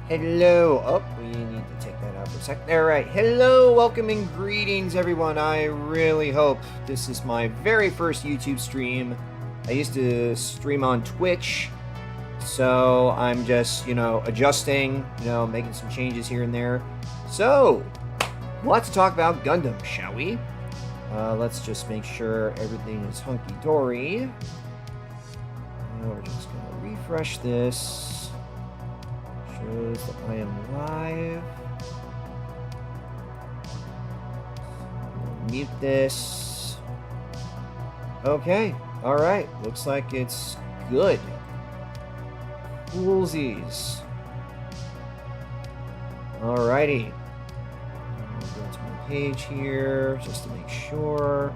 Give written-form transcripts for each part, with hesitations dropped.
Hello. Oh, we need to take that out for a sec. All right. Hello, welcome and greetings, everyone. I really hope this is my very first YouTube stream. I used to stream on Twitch, so I'm just, adjusting, making some changes here and there. So, let's talk about Gundam, shall we? Let's just make sure everything is hunky-dory. We're just going to refresh this. Shows that I am live. Mute this. Okay, alright. Looks like it's good. Coolsies. Alrighty. I'll go to my page here just to make sure.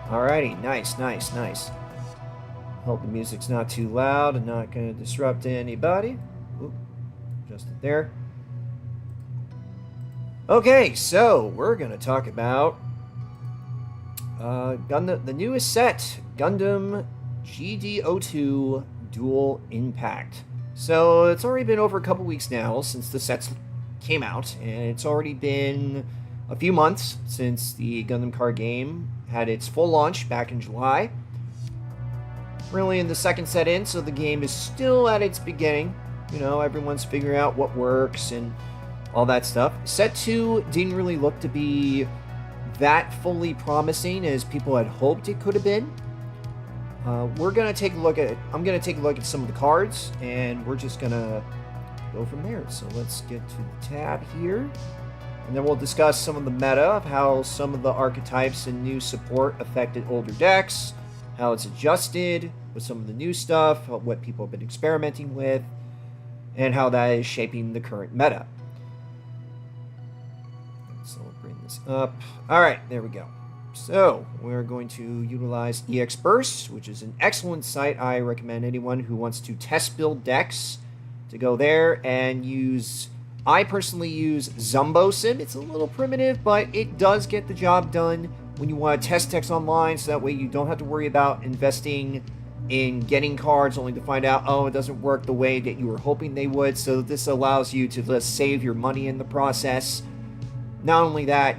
Alrighty, nice. Hope the music's not too loud and not going to disrupt anybody. Oop, just it there. Okay, so we're going to talk about Gundam, the newest set, Gundam GD02 Dual Impact. So it's already been over a couple weeks now since the sets came out, and it's already been a few months since the Gundam Card Game had its full launch back in July. Really in the second set in, so the game is still at its beginning. Everyone's figuring out what works and all that stuff. Set 2 didn't really look to be that fully promising as people had hoped it could have been. We're going to take a look at it. I'm going to take a look at some of the cards, and we're just going to go from there. So let's get to the tab here. And then we'll discuss some of the meta of how some of the archetypes and new support affected older decks, how it's adjusted with some of the new stuff, what people have been experimenting with, and how that is shaping the current meta. So we'll bring this up. Alright, there we go. So, we're going to utilize EX Burst, which is an excellent site. I recommend anyone who wants to test build decks to go there and use... I personally use Zumbo Sim. It's a little primitive, but it does get the job done when you want to test decks online, so that way you don't have to worry about investing in getting cards only to find out, oh, it doesn't work the way that you were hoping they would. So this allows you to just save your money in the process. Not only that,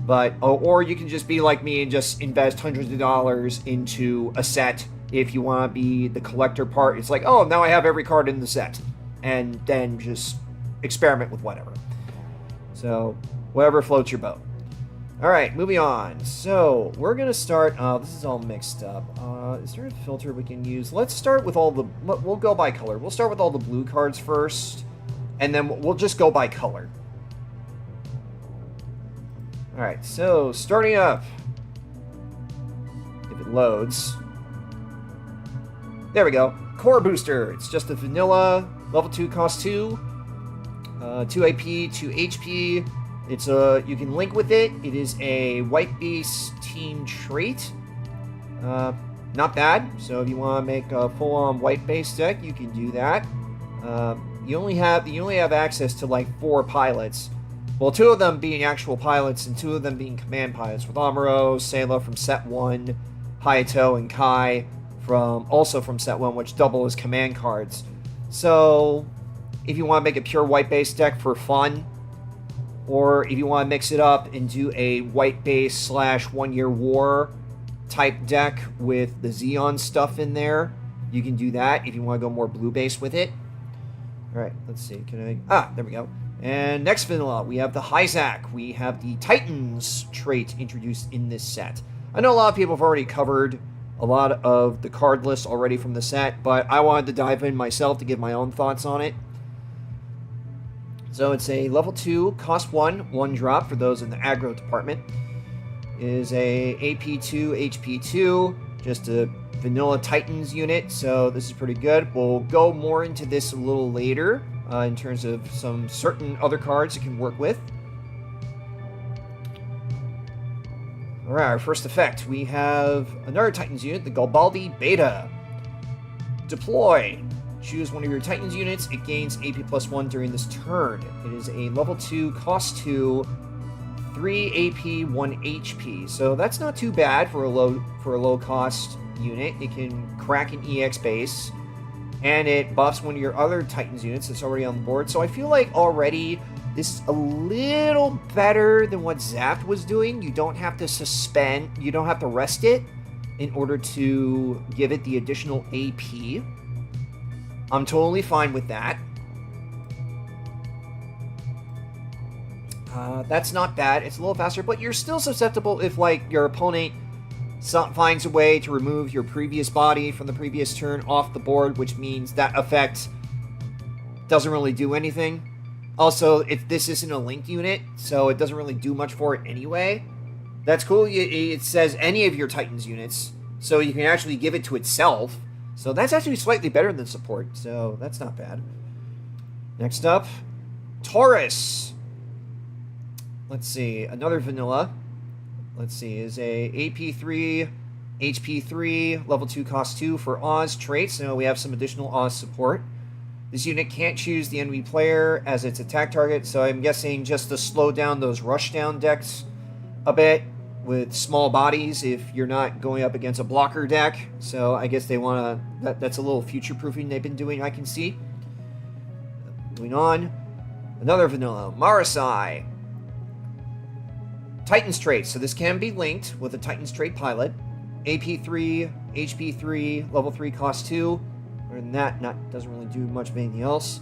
but or you can just be like me and just invest hundreds of dollars into a set if you want to be the collector part. It's like, oh, now I have every card in the set, and then just experiment with whatever. So whatever floats your boat. Alright, moving on. So, we're going to start... this is all mixed up. Is there a filter we can use? Let's start with all the... We'll go by color. We'll start with all the blue cards first, and then we'll just go by color. Alright, so, starting up. If it loads. There we go. Core Booster. It's just a vanilla, level 2, cost 2. 2 AP, 2 HP. It's you can link with it. It is a white base team trait. Not bad. So if you want to make a full-on white base deck, you can do that. You only have access to like 4 pilots. Well, 2 of them being actual pilots and 2 of them being command pilots, with Amuro, Sayla from set 1, Hayato and Kai also from set 1, which double as command cards. So if you want to make a pure white base deck for fun, or if you want to mix it up and do a white base / 1 year war type deck with the Xeon stuff in there, you can do that if you want to go more blue base with it. Alright, let's see. There we go. And next vanilla, we have the Hyzak. We have the Titans trait introduced in this set. I know a lot of people have already covered a lot of the card list already from the set, but I wanted to dive in myself to give my own thoughts on it. So it's a level 2, cost 1, 1 drop for those in the aggro department. It is a AP2, HP2, just a vanilla Titans unit, so this is pretty good. We'll go more into this a little later in terms of some certain other cards it can work with. Alright, our first effect, we have another Titans unit, the Galbaldi Beta. Deploy. Choose one of your Titans units. It gains AP +1 during this turn. It is a level 2, cost 2, 3 AP, 1 HP. So that's not too bad for a low cost unit. It can crack an EX base. and it buffs one of your other Titans units that's already on the board. So I feel like already this is a little better than what Zaft was doing. You don't have to suspend, you don't have to rest it in order to give it the additional AP. I'm totally fine with that. That's not bad. It's a little faster, but you're still susceptible if, like, your opponent finds a way to remove your previous body from the previous turn off the board, which means that effect doesn't really do anything. Also, this isn't a linked unit, so it doesn't really do much for it anyway. That's cool. It says any of your Titans units, so you can actually give it to itself. So that's actually slightly better than support, so that's not bad. Next up, Taurus. Let's see, another vanilla. Let's see, is a AP3, HP3, level 2 cost 2 for Oz traits. So we have some additional Oz support. This unit can't choose the enemy player as its attack target, so I'm guessing just to slow down those rushdown decks a bit with small bodies if you're not going up against a blocker deck. So I guess they want to, that's a little future-proofing they've been doing, I can see. Moving on, another vanilla, Marasai. Titans trait, so this can be linked with a Titans trait pilot. AP3, HP3, level 3 cost 2. Other than that, doesn't really do much of anything else.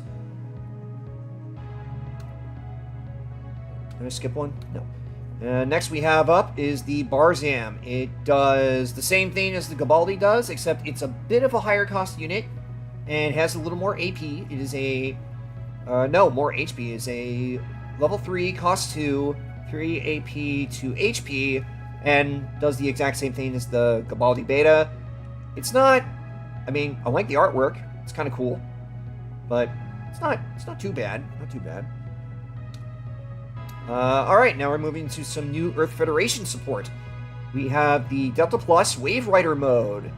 Did I skip one? No. Next we have up is the Barzam. It does the same thing as the Gabaldi does, except it's a bit of a higher cost unit and has a little more AP. It is a more HP. It is a level 3 cost 2, 3 AP, 2 HP, and does the exact same thing as the Gabaldi Beta. It's not, I mean, I like the artwork. It's kind of cool, but it's not too bad. Not too bad. All right, now we're moving to some new Earth Federation support. We have the Delta Plus Wave Rider mode.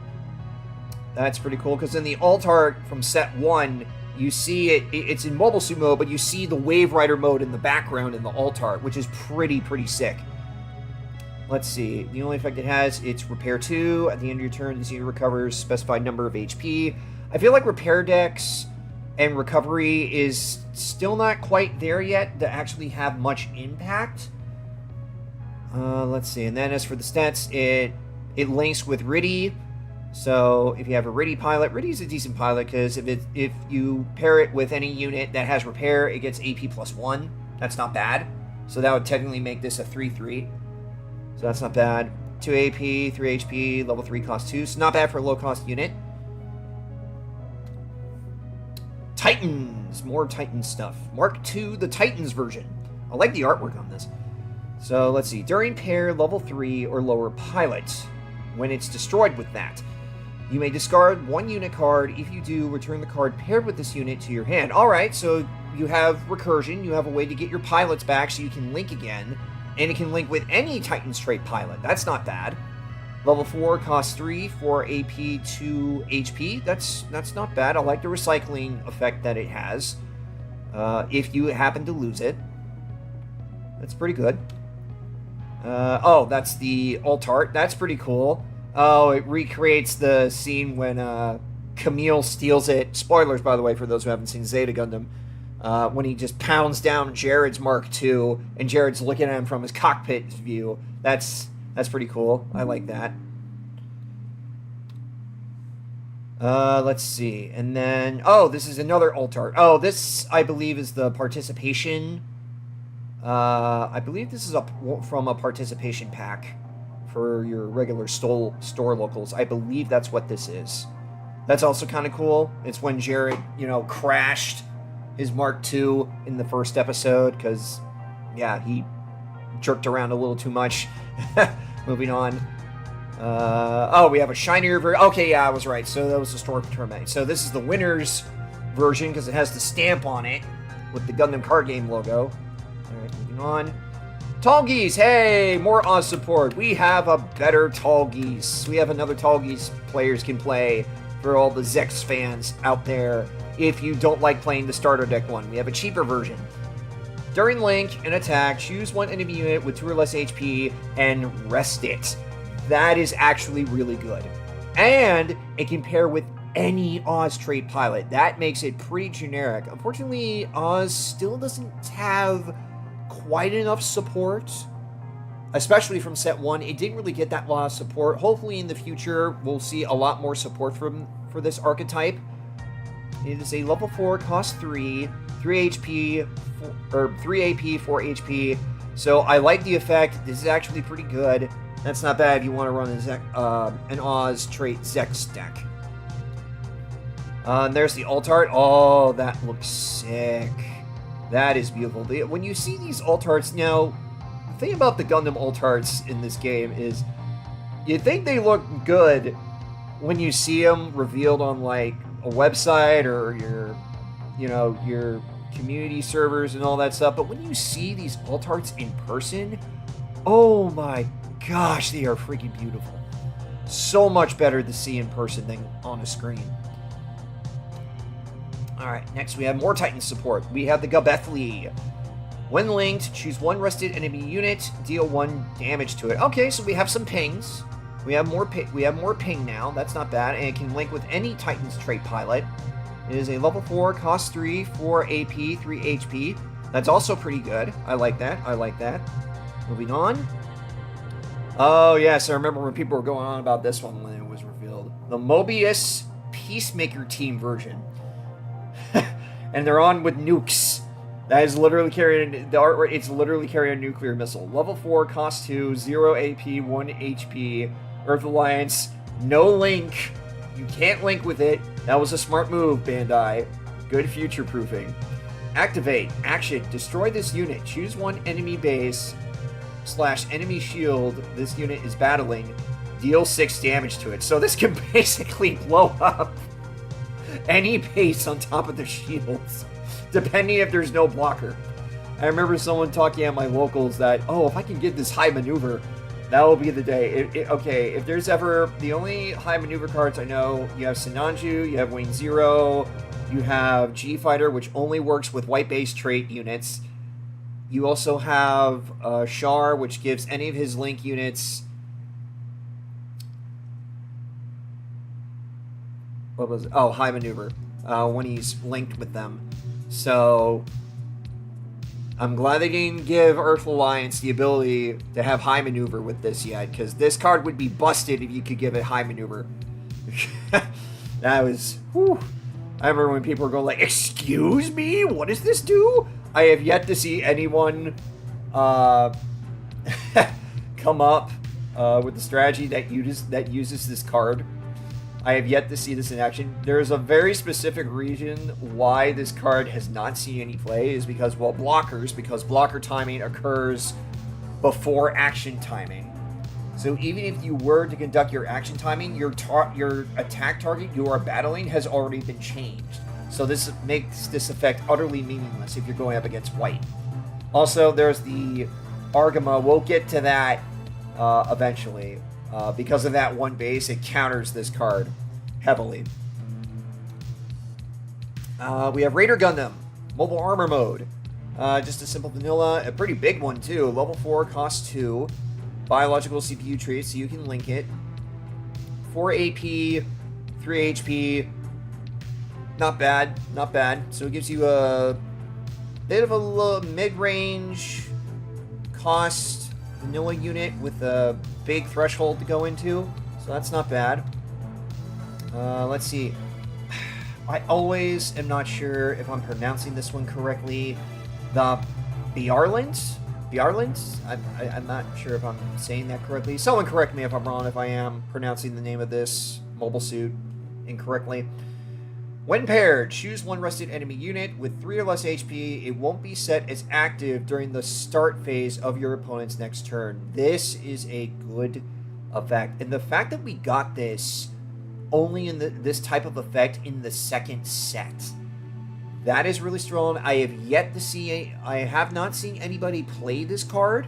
That's pretty cool, because in the alt art from set 1, you see it's in mobile suit mode, but you see the Wave Rider mode in the background in the alt art, which is pretty sick. Let's see. The only effect it has, it's Repair 2. At the end of your turn, this unit recovers specified number of HP. I feel like repair decks and recovery is still not quite there yet to actually have much impact. Let's see. And then as for the stats, it links with Riddy. So if you have a Riddy pilot, Riddy's a decent pilot because if you pair it with any unit that has repair, it gets AP +1. That's not bad. So that would technically make this a 3/3. So that's not bad. 2 AP, 3 HP, level 3 cost 2. So not bad for a low cost unit. Titans, more Titan stuff. Mark II, the Titans version. I like the artwork on this. So let's see. During pair level 3 or lower pilot, when it's destroyed with that, you may discard 1 unit card. If you do, return the card paired with this unit to your hand. Alright, so you have recursion. You have a way to get your pilots back so you can link again. And it can link with any Titans trait pilot. That's not bad. Level 4 costs 3, 4 AP, 2 HP. That's not bad. I like the recycling effect that it has. If you happen to lose it. That's pretty good. Oh, that's the alt art. That's pretty cool. Oh, it recreates the scene when Camille steals it. Spoilers, by the way, for those who haven't seen Zeta Gundam. When he just pounds down Jared's Mark II, and Jared's looking at him from his cockpit view. That's pretty cool. I like that. Let's see. And then, oh, this is another alt art. Oh, this, I believe, is the participation. I believe this is from a participation pack for your regular store locals. I believe that's what this is. That's also kind of cool. It's when Jared, crashed his Mark II in the first episode because, yeah, he jerked around a little too much. Moving on. Oh, we have a shinier version. Okay, yeah, I was right. So that was the store terminate. So this is the winner's version because it has the stamp on it with the Gundam Card Game logo. All right, moving on. Tall Geese. Hey, more Oz support. We have a better Tall Geese. We have another Tall Geese players can play for all the Zex fans out there. If you don't like playing the starter deck one, we have a cheaper version. During link and attack, choose one enemy unit with 2 or less HP and rest it. That is actually really good. And it can pair with any Oz trait pilot. That makes it pretty generic. Unfortunately, Oz still doesn't have quite enough support, especially from set 1. It didn't really get that lot of support. Hopefully in the future, we'll see a lot more support for this archetype. It is a level 4, cost 3, 3 HP, or 3 AP, 4 HP. So I like the effect. This is actually pretty good. That's not bad if you want to run an Oz trait Zex deck. And there's the alt art. Oh, that looks sick. That is beautiful. When you see these alt arts, now, the thing about the Gundam alt arts in this game is you think they look good when you see them revealed on, like, a website or your community servers and all that stuff. But when you see these alt arts in person, oh my gosh, they are freaking beautiful. So much better to see in person than on a screen. Alright, next we have more Titan support. We have the Gabethli. When linked, choose one rested enemy unit, deal 1 damage to it. Okay, so we have some pings. We have more ping now. That's not bad, and it can link with any Titan's trait pilot. It is a level 4, cost 3, 4 AP, 3 HP. That's also pretty good. I like that. I like that. Moving on. Oh, yes, I remember when people were going on about this one when it was revealed. The Mobius Peacemaker Team version. And they're on with nukes. That is literally carrying the art. It's literally carrying a nuclear missile. Level 4, cost 2, 0 AP, 1 HP. Earth Alliance, no link. You can't link with it. That was a smart move, Bandai. Good future proofing. Activate. Action. Destroy this unit. Choose one enemy base / enemy shield this unit is battling. Deal 6 damage to it. So this can basically blow up any base on top of the shields, depending if there's no blocker. I remember someone talking at my locals that, oh, if I can get this high maneuver, that will be the day. Okay, if there's ever... The only high maneuver cards I know, you have Sinanju, you have Wayne Zero, you have G-Fighter, which only works with white base trait units. You also have Char, which gives any of his link units... What was it? Oh, high maneuver. When he's linked with them. So... I'm glad they didn't give Earth Alliance the ability to have high maneuver with this yet, because this card would be busted if you could give it high maneuver. That was... Whew. I remember when people were going like, excuse me? What does this do? I have yet to see anyone come up with the strategy that uses this card. I have yet to see this in action. There is a very specific reason why this card has not seen any play, is because, well, because blocker timing occurs before action timing. So even if you were to conduct your action timing, your attack target you are battling has already been changed. So this makes this effect utterly meaningless if you're going up against white. Also, there's the Argama. We'll get to that eventually. Because of that one base, it counters this card heavily. We have Raider Gundam, mobile armor mode. Just a simple vanilla, a pretty big one too. Level 4, cost 2. Biological CPU trait, so you can link it. 4 AP, 3 HP. Not bad, not bad. So it gives you a bit of a mid-range cost vanilla unit with a big threshold to go into, so that's not bad. Let's see. I always am not sure if I'm pronouncing this one correctly. The Bjarlint? I'm not sure if I'm saying that correctly. Someone correct me if I'm wrong, if I am pronouncing the name of this mobile suit incorrectly. When paired, choose one rested enemy unit with 3 or less HP. It won't be set as active during the start phase of your opponent's next turn. This is a good effect. And the fact that we got this only in this type of effect in the second set, that is really strong. I have not seen anybody play this card.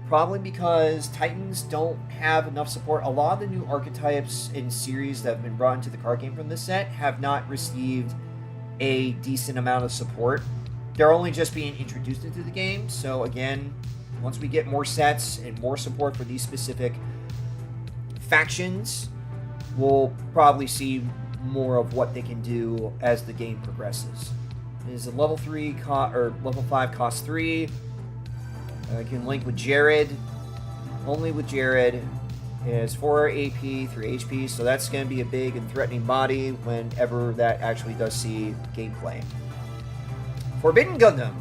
Probably because Titans don't have enough support. A lot of the new archetypes and series that have been brought into the card game from this set have not received a decent amount of support. They're only just being introduced into the game. So again, once we get more sets and more support for these specific factions, we'll probably see more of what they can do as the game progresses. It is a level 3 or level 5 cost 3. You can link with Jared. Only with Jared. It has 4 AP, 3 HP, so that's going to be a big and threatening body whenever that actually does see gameplay. Forbidden Gundam.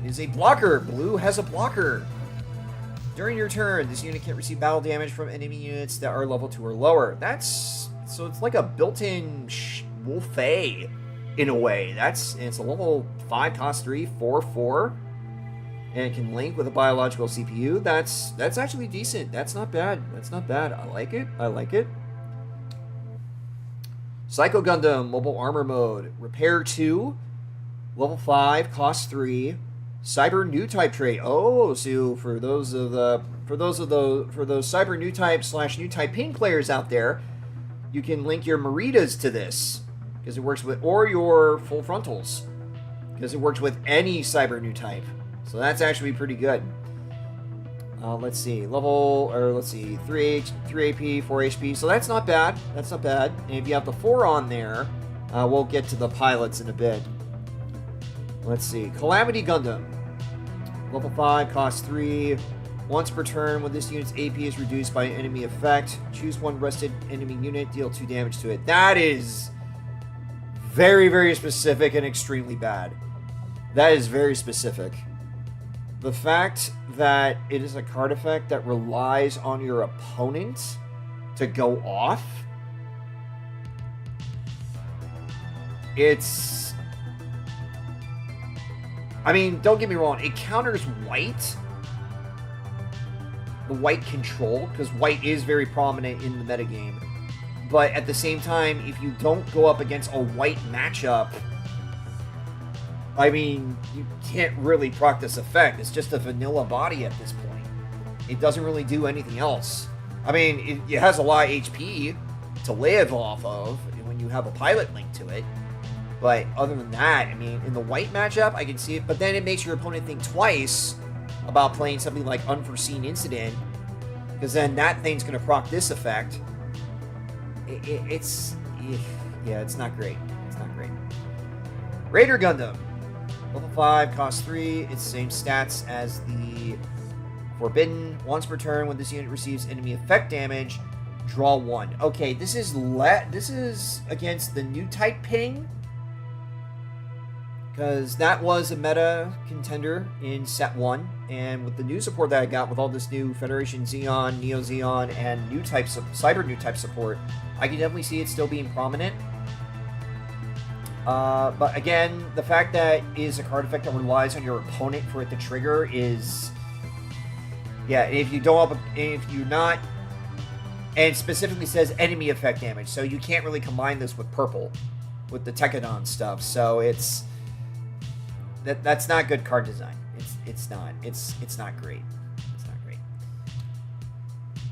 It is a blocker. Blue has a blocker. During your turn, this unit can't receive battle damage from enemy units that are level 2 or lower. So it's like a built-in Wolfei in a way. It's a level 5 cost 3, 4/4. And it can link with a biological CPU. That's actually decent. That's not bad. That's not bad. I like it. I like it. Psycho Gundam Mobile Armor Mode. Repair 2. Level 5, cost 3. Cyber new type trait. Oh, so for those cyber new type / new type ping players out there, you can link your Maritas to this because it works with, or your full frontals because it works with any cyber new type. So that's actually pretty good. Let's see, 3 AP, 4 HP. So that's not bad. That's not bad. And if you have the 4 on there, we'll get to the pilots in a bit. Let's see, Calamity Gundam. Level 5, cost 3. Once per turn, when this unit's AP is reduced by an enemy effect, choose one rested enemy unit, deal 2 damage to it. That is very, very specific and extremely bad. That is very specific. The fact that it is a card effect that relies on your opponent to go off, I mean, don't get me wrong, it counters white, the white control, because white is very prominent in the metagame. But at the same time, if you don't go up against a white matchup, I mean, you can't really proc this effect. It's just a vanilla body at this point. It doesn't really do anything else. I mean, it has a lot of HP to live off of when you have a pilot link to it. But other than that, I mean, in the white matchup, I can see it. But then it makes your opponent think twice about playing something like Unforeseen Incident, because then that thing's going to proc this effect. It's not great. It's not great. Raider Gundam. Level 5, cost 3. It's the same stats as the Forbidden. Once per turn, when this unit receives enemy effect damage, draw 1. Okay, this is against the new type ping, because that was a meta contender in set 1, and with the new support that I got with all this new Federation Xeon, Neo Xeon, and new types of cyber new type support, I can definitely see it still being prominent. But again, the fact that it is a card effect that relies on your opponent for it to trigger is, yeah. If you're not, and specifically says enemy effect damage, so you can't really combine this with purple, with the Tekadon stuff. So that's not good card design. It's not great. It's not great.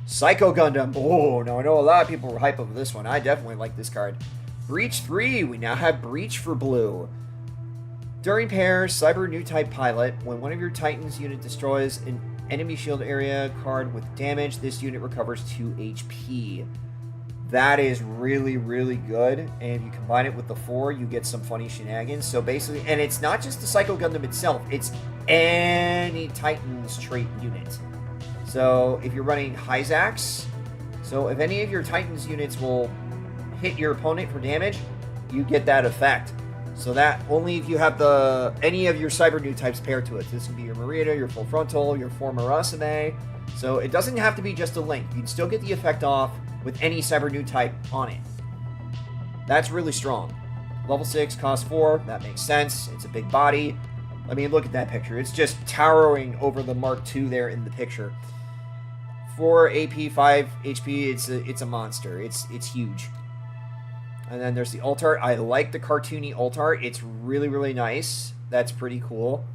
Psycho Gundam. Oh no, I know a lot of people were hype over this one. I definitely like this card. Breach 3. We now have Breach for blue. During pairs, Cyber New Type Pilot. When one of your Titans unit destroys an enemy shield area card with damage, this unit recovers 2 HP. That is really, really good. And if you combine it with the 4, you get some funny shenanigans. So basically, and it's not just the Psycho Gundam itself, it's any Titans trait unit. So if you're running Hyzax, so if any of your Titans units will hit your opponent for damage, you get that effect. So that only if you have any of your cyber new types paired to it. This can be your Marita, your full frontal, your former Asame. So it doesn't have to be just a link. You can still get the effect off with any cyber new type on it. That's really strong. Level 6, cost 4. That makes sense. It's a big body. I mean, look at that picture. It's just towering over the Mark II there in the picture. 4 AP, 5 HP. It's a monster. It's huge. And then there's the alt art. I like the cartoony alt art. It's really, really nice. That's pretty cool.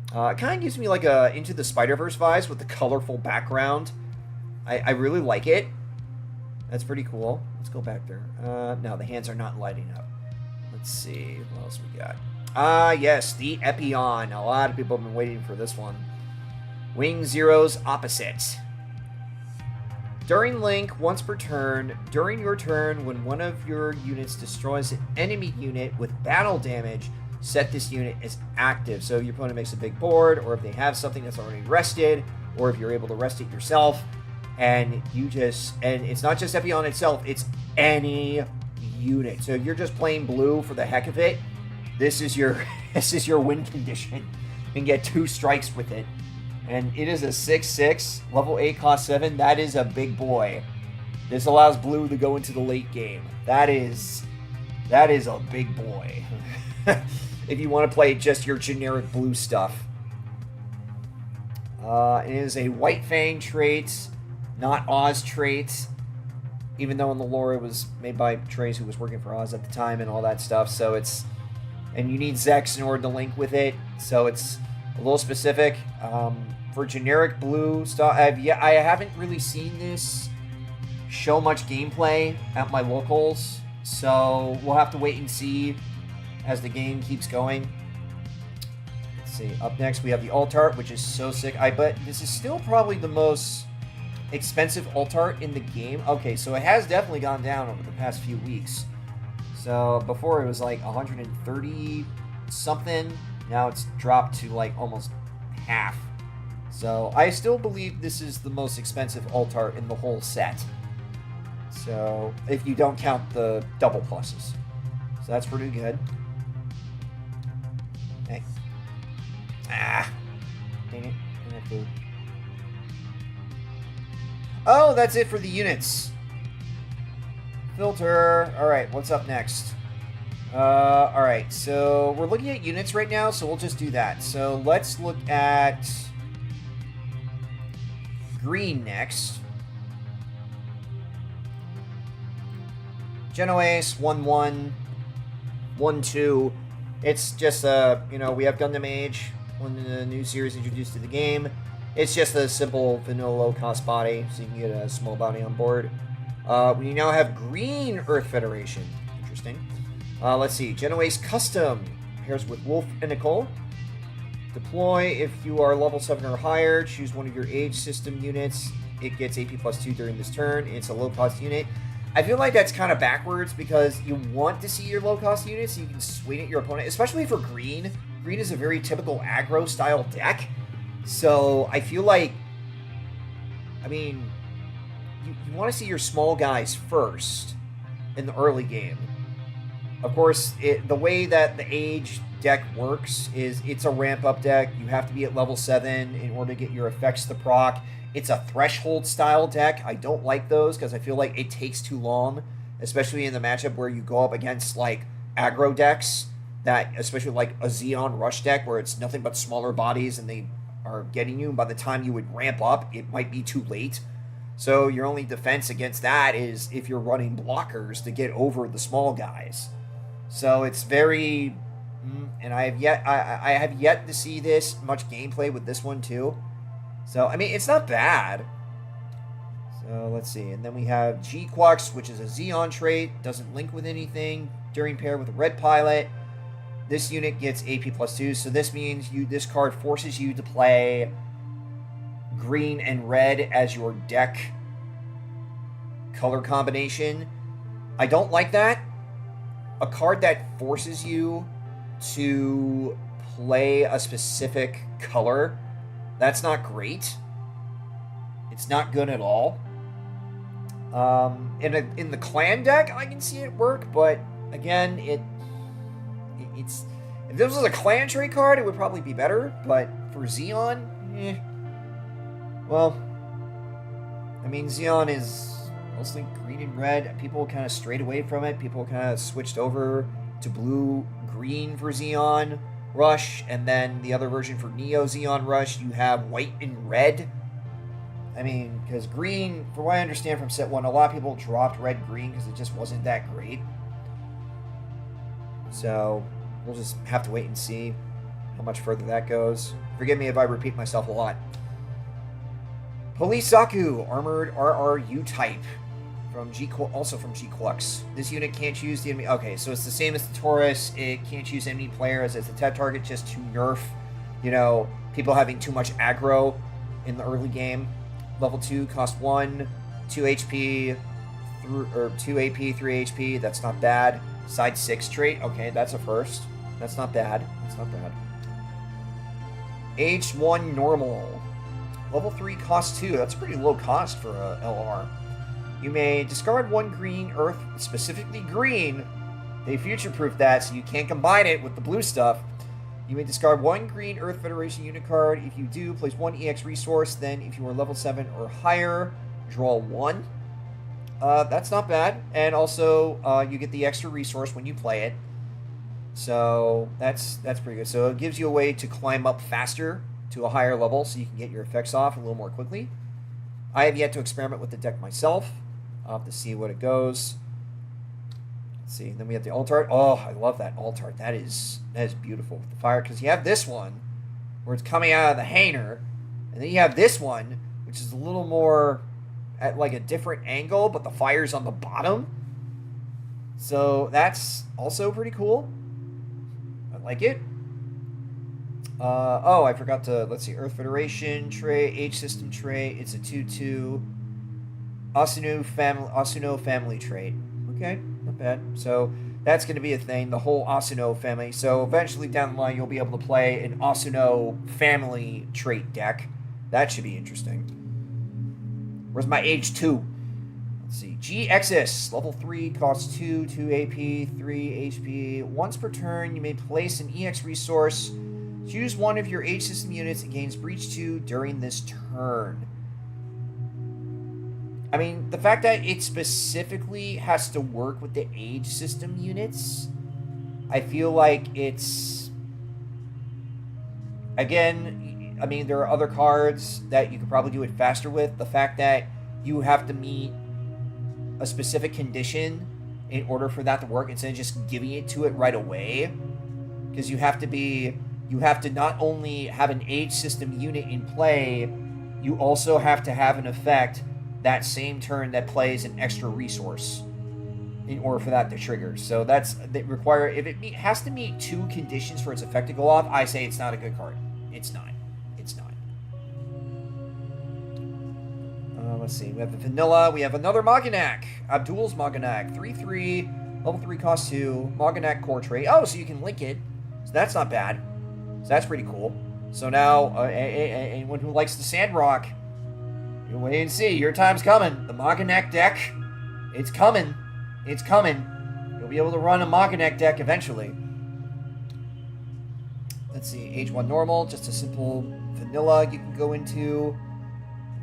It kind of gives me like a Into the Spider-Verse vibes with the colorful background. I really like it. That's pretty cool. Let's go back there. No, the hands are not lighting up. Let's see. What else we got? Yes, the Epion. A lot of people have been waiting for this one. Wing Zero's opposite. During Link, once per turn, during your turn, when one of your units destroys an enemy unit with battle damage, set this unit as active. So your opponent makes a big board, or if they have something that's already rested, or if you're able to rest it yourself, and it's not just Epion itself, it's any unit. So if you're just playing blue for the heck of it, this is your win condition, and get 2 strikes with it. And it is a 6/6, level 8, cost 7. That is a big boy. This allows blue to go into the late game. That is a big boy. If you want to play just your generic blue stuff. It is a White Fang trait, not Oz trait. Even though in the lore it was made by Trace, who was working for Oz at the time and all that stuff. So it's... And you need Zex in order to link with it. So it's a little specific. For generic blue stuff, I haven't really seen this show much gameplay at my locals, so we'll have to wait and see as the game keeps going. Let's see. Up next, we have the alt art, which is so sick. I bet this is still probably the most expensive alt art in the game. Okay, so it has definitely gone down over the past few weeks. So before it was like 130 something. Now it's dropped to like almost half. So I still believe this is the most expensive alt art in the whole set. So if you don't count the double pluses. So that's pretty good. Hey. Ah. Dang it. Oh, that's it for the units. Filter. Alright, what's up next? Alright, so we're looking at units right now, so we'll just do that. So let's look at green next. Genoese 1-1, 1-2. It's just we have Gundam Age, one of the new series introduced to the game. It's just a simple vanilla low-cost body, so you can get a small body on board. We now have green Earth Federation. Interesting. Let's see. Genoese Custom pairs with Wolf and Nicole. Deploy if you are level 7 or higher. Choose one of your age system units. It gets AP +2 during this turn. It's a low-cost unit. I feel like that's kind of backwards because you want to see your low-cost units so you can swing at your opponent, especially for green. Green is a very typical aggro-style deck. So I feel like, I mean, you want to see your small guys first in the early game. Of course, the way that the age deck works is it's a ramp-up deck. You have to be at level 7 in order to get your effects to proc. It's a threshold-style deck. I don't like those because I feel like it takes too long, especially in the matchup where you go up against, like, aggro decks, that especially like a Xeon Rush deck where it's nothing but smaller bodies and they are getting you. By the time you would ramp up, it might be too late. So your only defense against that is if you're running blockers to get over the small guys. So it's very... And I have yet to see this much gameplay with this one too. So, I mean, it's not bad. So, let's see. And then we have G-Quux, which is a Xeon trait. Doesn't link with anything. During pair with a red pilot. This unit gets AP +2. So this means this card forces you to play green and red as your deck color combination. I don't like that. A card that forces you to play a specific color, that's not great. It's not good at all. In the clan deck, I can see it work, but again, it's if this was a clan trait card, it would probably be better. But for Xeon, well, I mean, Xeon is mostly green and red. People kind of strayed away from it. People kind of switched over to blue-green for Xeon Rush, and then the other version for Neo Xeon Rush, you have white and red. I mean, because green, from what I understand from set 1, a lot of people dropped red-green because it just wasn't that great. So, we'll just have to wait and see how much further that goes. Forgive me if I repeat myself a lot. Police Saku, Armored RRU type. Also from G-Quux. This unit can't choose the enemy... Okay, so it's the same as the Taurus. It can't choose enemy players as the tech target, just to nerf, people having too much aggro in the early game. Level 2, cost 1. 2 HP, 2 AP, 3 HP. That's not bad. Side 6 trait. Okay, that's a first. That's not bad. That's not bad. H1 normal. Level 3 cost 2. That's a pretty low cost for a LR. You may discard 1 green earth, specifically green. They future-proof that, so you can't combine it with the blue stuff. You may discard 1 green Earth Federation unit card. If you do, place 1 EX resource. Then, if you are level 7 or higher, draw 1. That's not bad. And also, you get the extra resource when you play it. So, that's pretty good. So, it gives you a way to climb up faster to a higher level so you can get your effects off a little more quickly. I have yet to experiment with the deck myself. I'll have to see what it goes. Let's see. Then we have the alt art. Oh, I love that alt art. That is beautiful with the fire. Because you have this one where it's coming out of the hanger. And then you have this one, which is a little more at like a different angle, but the fire's on the bottom. So that's also pretty cool. I like it. Oh, I forgot to, let's see, Earth Federation trait, H system trait. It's a 2/2 Asuno family trait. Okay, not bad. So that's going to be a thing, the whole Asuno family. So eventually down the line, you'll be able to play an Asuno family trait deck. That should be interesting. Where's my H2? Let's see. GXS, level 3, costs 2, 2 AP, 3 HP. Once per turn, you may place an EX resource. Choose one of your H system units and gains Breach 2 during this turn. I mean, the fact that it specifically has to work with the age system units, I feel like it's... Again, I mean, there are other cards that you could probably do it faster with. The fact that you have to meet a specific condition in order for that to work instead of just giving it to it right away. Because you have to not only have an age system unit in play, you also have to have an effect that same turn that plays an extra resource in order for that to trigger. So if it has to meet 2 conditions for its effect to go off, I say it's not a good card. It's not. It's not. Let's see. We have the vanilla. We have another Maganak. Abdul's Maganak. 3/3. Level 3 cost 2. Maganak core trait. Oh, so you can link it. So that's not bad. So that's pretty cool. So now, anyone who likes the Sandrock, you wait and see. Your time's coming. The Maganak deck, it's coming. It's coming. You'll be able to run a Maganak deck eventually. Let's see. H1 normal, just a simple vanilla you can go into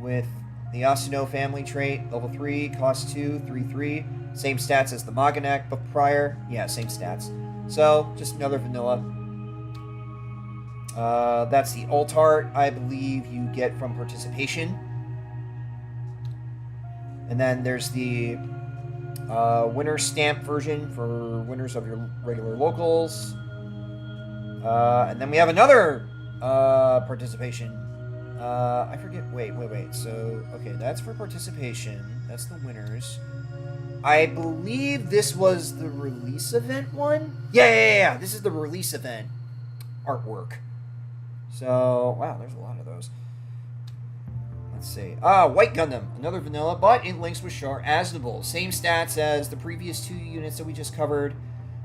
with the Asuno family trait. Level 3, cost 2, 3/3. Same stats as the Maganak, but prior. Yeah, same stats. So, just another vanilla. That's the alt art, I believe, you get from participation. And then there's the winner stamp version for winners of your regular locals. And then we have another participation. I forget. Wait. So, okay, that's for participation. That's the winners. I believe this was the release event one. Yeah. This is the release event artwork. So, wow, there's a lot of those. Let's see. White Gundam. Another vanilla, but it links with Char Aznable. Same stats as the previous 2 units that we just covered.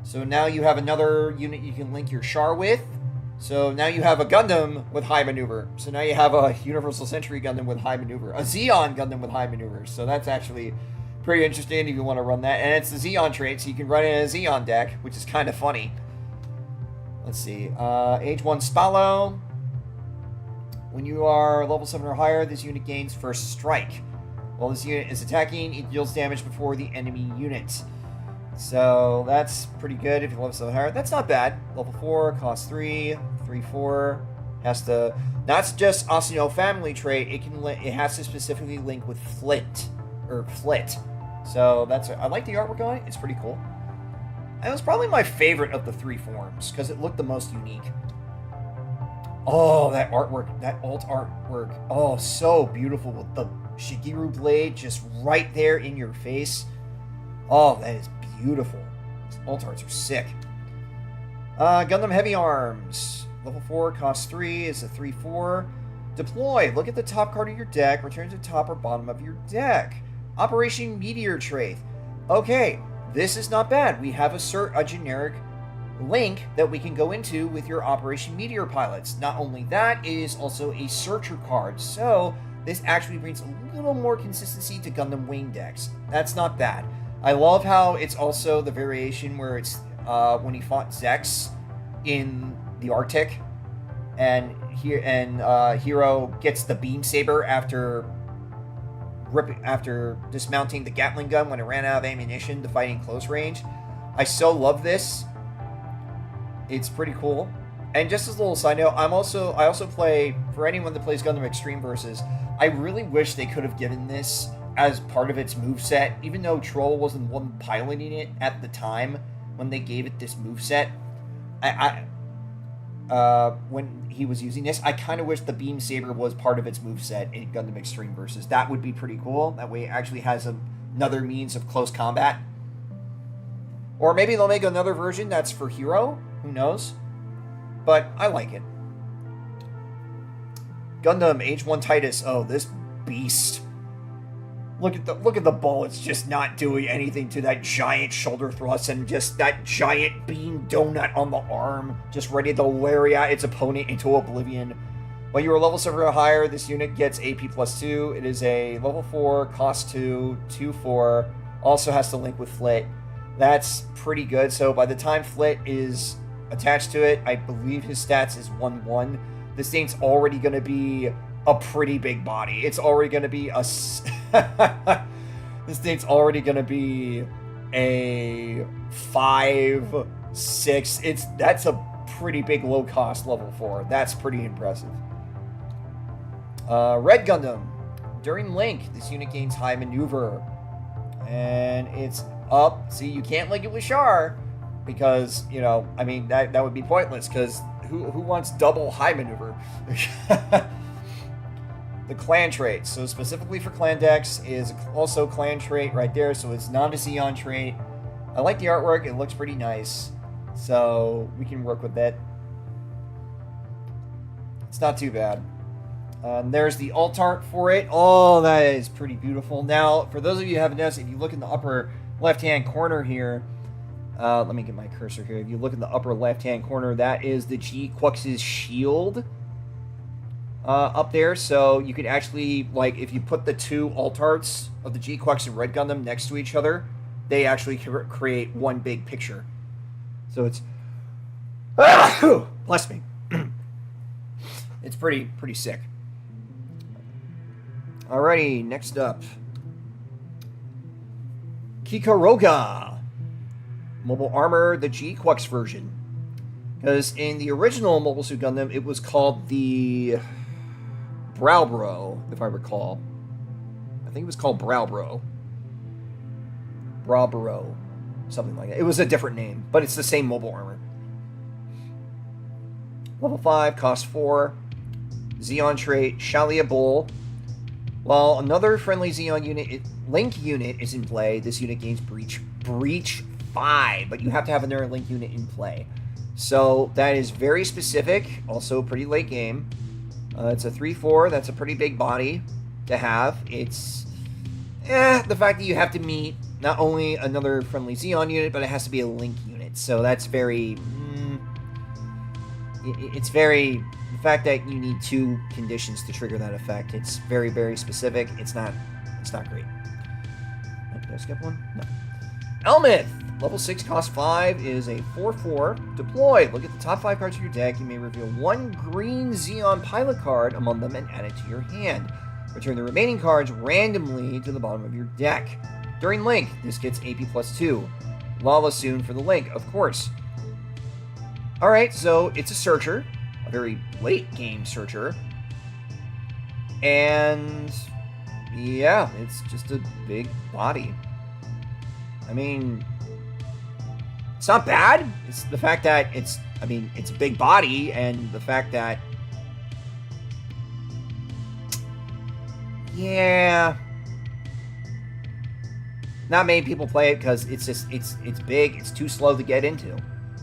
So now you have another unit you can link your Char with. So now you have a Gundam with high maneuver. So now you have a Universal Century Gundam with high maneuver. A Zeon Gundam with high maneuver. So that's actually pretty interesting if you want to run that. And it's the Zeon trait, so you can run it in a Zeon deck, which is kind of funny. Let's see. H1 Spallo. When you are level 7 or higher, this unit gains first strike. While this unit is attacking, it deals damage before the enemy unit. So that's pretty good if you're level 7 or higher. That's not bad. Level 4, costs 3, 3/4. Has to, not just Asuno family trait, it has to specifically link with Flit. So that's, I like the artwork on it. It's pretty cool. And it was probably my favorite of the 3 forms because it looked the most unique. Oh, that artwork, that alt artwork. Oh, so beautiful with the Shigeru blade just right there in your face. Oh, that is beautiful. These alt arts are sick. Gundam Heavy Arms. Level 4, costs 3, is a 3/4. Deploy. Look at the top card of your deck. Return to the top or bottom of your deck. Operation Meteor Traith. Okay, this is not bad. We have a generic link that we can go into with your Operation Meteor pilots. Not only that, it is also a searcher card. So this actually brings a little more consistency to Gundam Wing decks. That's not bad. I love how it's also the variation where it's when he fought Zex in the Arctic, and Hero gets the beam saber after dismounting the Gatling gun when it ran out of ammunition to fight in close range. I so love this. It's pretty cool. And just as a little side note, I also play, for anyone that plays Gundam Extreme Versus, I really wish they could have given this as part of its moveset, even though Troll wasn't the one piloting it at the time when they gave it this moveset. When he was using this, I kind of wish the beam saber was part of its moveset in Gundam Extreme Versus. That would be pretty cool. That way it actually has another means of close combat. Or maybe they'll make another version that's for Hero. Who knows? But I like it. Gundam H1 Titus. Oh, this beast. Look at the bullets just not doing anything to that giant shoulder thrust and just that giant beam donut on the arm, just ready to lariat its opponent into oblivion. When you are level 7 or higher, this unit gets AP +2. It is a level 4, cost 2, 2/4. Also has to link with Flit. That's pretty good. So by the time Flit is attached to it, I believe his stats is 1/1. This thing's already going to be a pretty big body. It's already going to be a... this thing's already going to be a 5, 6. That's a pretty big low-cost level 4. That's pretty impressive. Red Gundam. During Link, this unit gains high maneuver. And it's up. See, you can't link it with Char. Because, you know, I mean, that would be pointless. Because who wants double high maneuver? The clan trait. So specifically for clan decks is also clan trait right there. So it's not a Xeon trait. I like the artwork. It looks pretty nice. So we can work with that. It's not too bad. There's the alt art for it. Oh, that is pretty beautiful. Now, for those of you who haven't noticed, if you look in the upper left-hand corner here, let me get my cursor here. If you look in the upper left-hand corner, that is the G-Quux's shield up there. So you could actually, like, if you put the two alt arts of the G-Quux and Red Gundam next to each other, they actually create one big picture. So it's... bless me. It's pretty sick. Alrighty, next up. Kikoroga. Mobile Armor, the G-Quux version. Because in the original Mobile Suit Gundam, it was called the Browbro, if I recall. I think it was called Browbro. Browbro. Something like that. It was a different name, but it's the same mobile armor. Level 5, cost 4. Xeon trait, Shalia Bull. While another friendly Xeon unit, Link unit is in play, this unit gains Breach 5, but you have to have another Link unit in play. So that is very specific, also pretty late game. It's a 3/4, that's a pretty big body to have. It's the fact that you have to meet not only another friendly Xeon unit, but it has to be a Link unit. So that's very... it's very... The fact that you need 2 conditions to trigger that effect, it's very, very specific. It's not great. Did I skip one? No. Elmith! Level 6, cost 5, is a 4/4. Deploy. Look at the top 5 cards of your deck. You may reveal 1 green Xeon pilot card among them and add it to your hand. Return the remaining cards randomly to the bottom of your deck. During Link, this gets AP +2. Lala soon for the Link, of course. Alright, so it's a searcher. A very late game searcher. And yeah, it's just a big body. I mean, it's not bad. It's the fact that it's a big body, and the fact that, yeah, not many people play it because it's just, it's big, it's too slow to get into.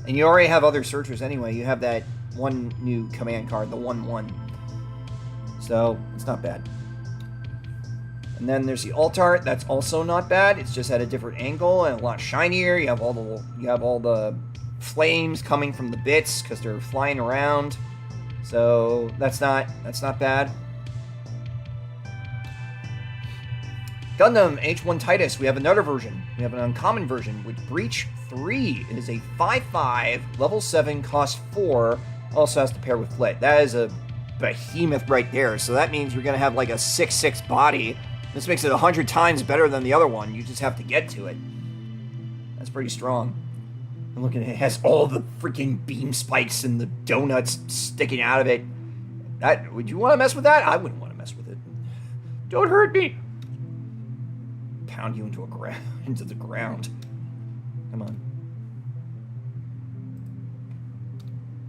And you already have other searchers anyway. You have that one new command card, the 1/1. So, it's not bad. And then there's the alt art. That's also not bad. It's just at a different angle and a lot shinier. You have all the flames coming from the bits because they're flying around. So that's not bad. Gundam H1 Titus. We have another version. We have an uncommon version with Breach 3. It is a 5/5, level 7, cost 4. Also has to pair with Flit. That is a behemoth right there. So that means you're going to have like a 6/6 body. This makes it 100 times better than the other one. You just have to get to it. That's pretty strong. And look at it. It has all the freaking beam spikes and the donuts sticking out of it. Would you want to mess with that? I wouldn't want to mess with it. Don't hurt me. Pound you into the ground. Come on.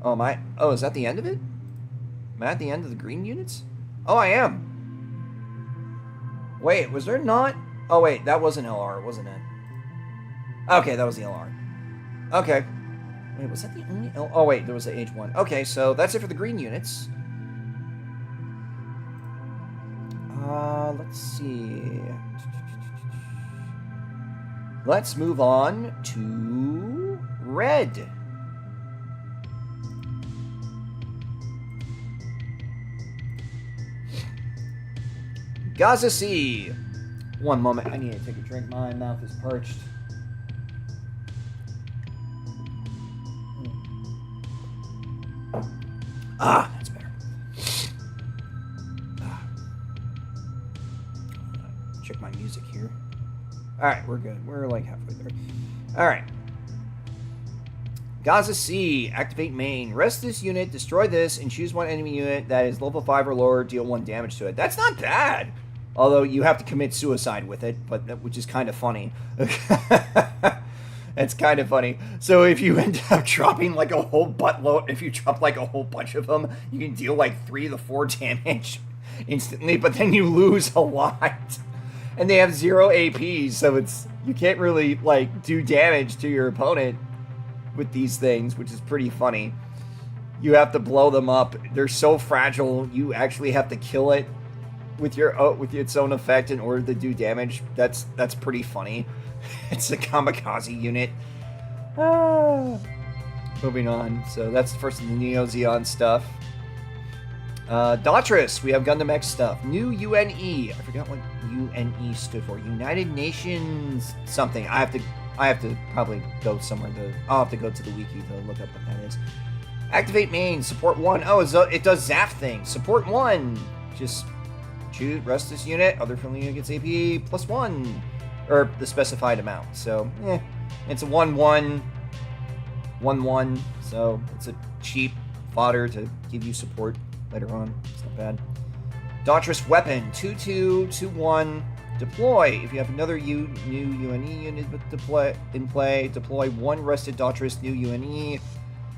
Oh, my. Oh, is that the end of it? Am I at the end of the green units? Oh, I am. Wait, was there not? Oh, wait, that was an LR, wasn't it? Okay, that was the LR. Okay. Wait, was that the only LR? Oh, wait, there was the H1. Okay, so that's it for the green units. Let's see. Let's move on to red. Gaza Sea. One moment. I need to take a drink. My mouth is parched. Ah, that's better. Check my music here. Alright, we're good. We're like halfway there. Alright. Gaza Sea. Activate main. Rest this unit, destroy this, and choose one enemy unit that is level 5 or lower, deal 1 damage to it. That's not bad! Although you have to commit suicide with it, which is kind of funny. It's kind of funny. So if you end up dropping like a whole buttload, if you drop like a whole bunch of them, you can deal like 3 to 4 damage instantly, but then you lose a lot. And they have 0 AP, so you can't really like do damage to your opponent with these things, which is pretty funny. You have to blow them up. They're so fragile, you actually have to kill it with its own effect in order to do damage. That's pretty funny. It's a kamikaze unit. Moving on. So that's the first of the Neo Zeon stuff. Daughters, we have Gundam X stuff. New UNE. I forgot what UNE stood for. United Nations something. I have to probably go somewhere I'll have to go to the wiki to look up what that is. Activate main. Support 1. Oh, it does zap things. Support 1. Just choose, rest this unit. Other friendly unit gets AP plus 1. Or the specified amount. So, it's a 1/1. 1/1. So, it's a cheap fodder to give you support later on. It's not bad. Daughters Weapon. 2/2, 2/1. Deploy. If you have another new UNE unit in play, deploy 1 rested Daughters new UNE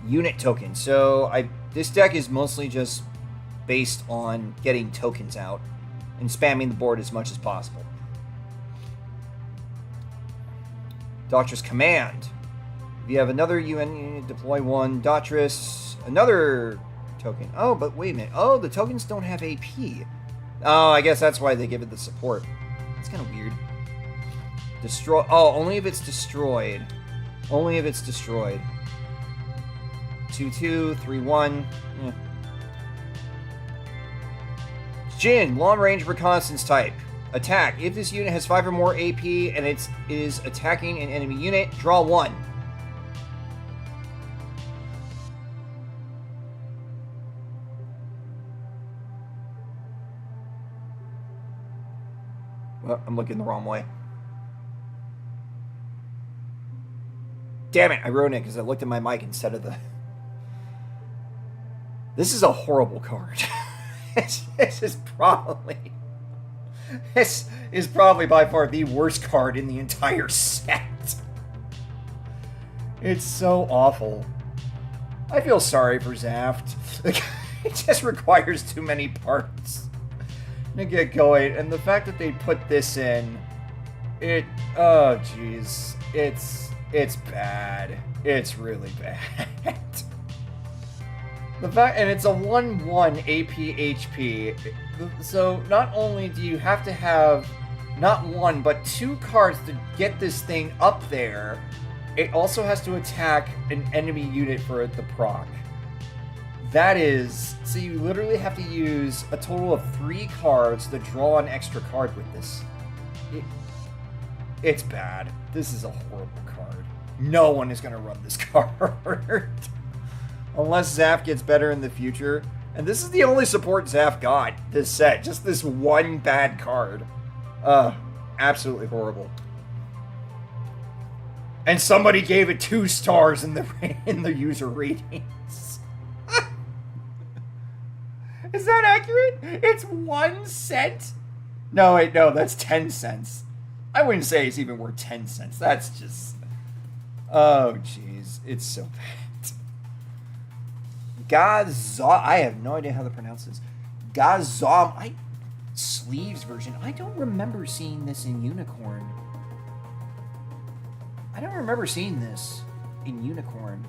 unit token. So, this deck is mostly just based on getting tokens out and spamming the board as much as possible. Daughters Command. If you have another UN unit, deploy 1 Daughters, another token. Oh, but wait a minute. Oh, the tokens don't have AP. Oh, I guess that's why they give it the support. It's kind of weird. Destroy. Oh, only if it's destroyed. Only if it's destroyed. 2/2, 3/1. Jin, long range reconnaissance type. Attack. If this unit has 5 or more AP and it is attacking an enemy unit, draw 1. Well, I'm looking the wrong way. Damn it, I ruined it because I looked at my mic instead of the... This is a horrible card. This is probably by far the worst card in the entire set. It's so awful. I feel sorry for Zaft. It just requires too many parts to get going, and the fact that they put this in, oh jeez, it's bad. It's really bad. The fact, and it's a 1/1 AP HP. So not only do you have to have not one, but 2 cards to get this thing up there. It also has to attack an enemy unit for it to proc. That is... So you literally have to use a total of 3 cards to draw an extra card with this. It's bad. This is a horrible card. No one is going to run this card. Unless Zaf gets better in the future. And this is the only support Zaf got this set. Just this one bad card. Absolutely horrible. And somebody gave it 2 stars in the user ratings. Is that accurate? It's 1 cent? No, wait, no, that's 10 cents. I wouldn't say it's even worth 10 cents. That's just... Oh, jeez. It's so bad. I have no idea how to pronounce this. Gazam... Sleeves version. I don't remember seeing this in Unicorn. I don't remember seeing this in Unicorn.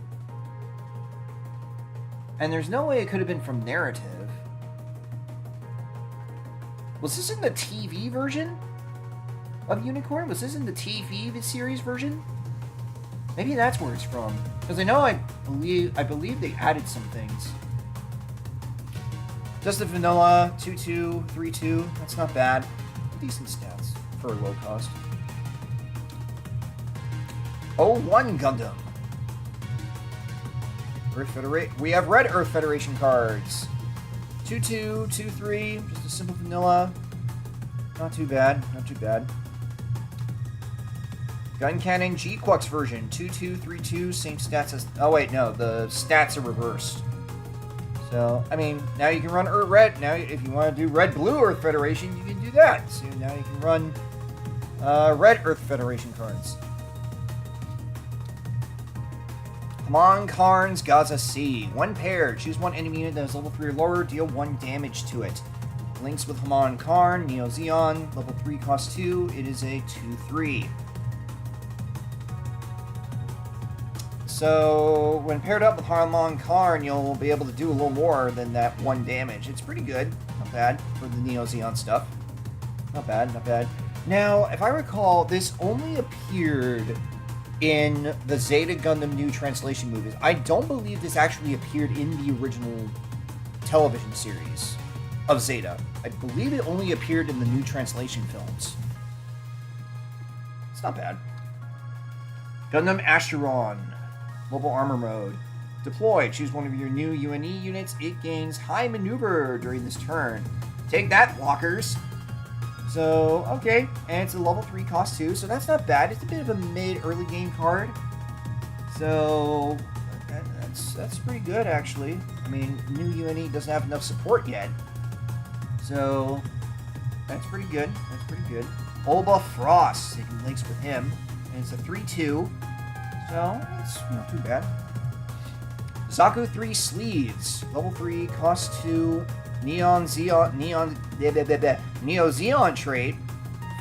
And there's no way it could have been from Narrative. Was this in the TV version of Unicorn? Was this in the TV series version? Maybe that's where it's from. Because I know I believe they added some things. Just a vanilla 2-2, 3-2. That's not bad. Decent stats for a low cost. 01 Gundam. Earth Federation. We have red Earth Federation cards. 2-2, 2-3. Just a simple vanilla. Not too bad. Not too bad. Gun Cannon G-Quux version. 2-2, 3-2. Same stats as... Oh, wait, no. The stats are reversed. So, I mean, now you can run red. Now, if you want to do red-blue Earth Federation, you can do that. So now you can run red Earth Federation cards. Haman Karn's Gaza Sea. 1 pair. Choose 1 enemy unit that is level 3 or lower. Deal 1 damage to it. Links with Haman Karn. Neo Zeon. Level 3 cost 2. It is a 2-3. So, when paired up with Haman Karn, you'll be able to do a little more than that 1 damage. It's pretty good. Not bad for the Neo Zeon stuff. Not bad, not bad. Now, if I recall, this only appeared in the Zeta Gundam New Translation movies. I don't believe this actually appeared in the original television series of Zeta. I believe it only appeared in the New Translation films. It's not bad. Gundam Asteron. Mobile Armor Mode. Deploy. Choose one of your new UNE units. It gains high maneuver during this turn. Take that, blockers. So, okay. And it's a level 3 cost 2, so that's not bad. It's a bit of a mid-early game card. So, that's pretty good, actually. I mean, new UNE doesn't have enough support yet. So, that's pretty good. That's pretty good. Olba Frost. Taking links with him. And it's a 3-2. So, it's not too bad. Zaku 3 Sleeves. Level 3, cost 2. Neo Zeon trait.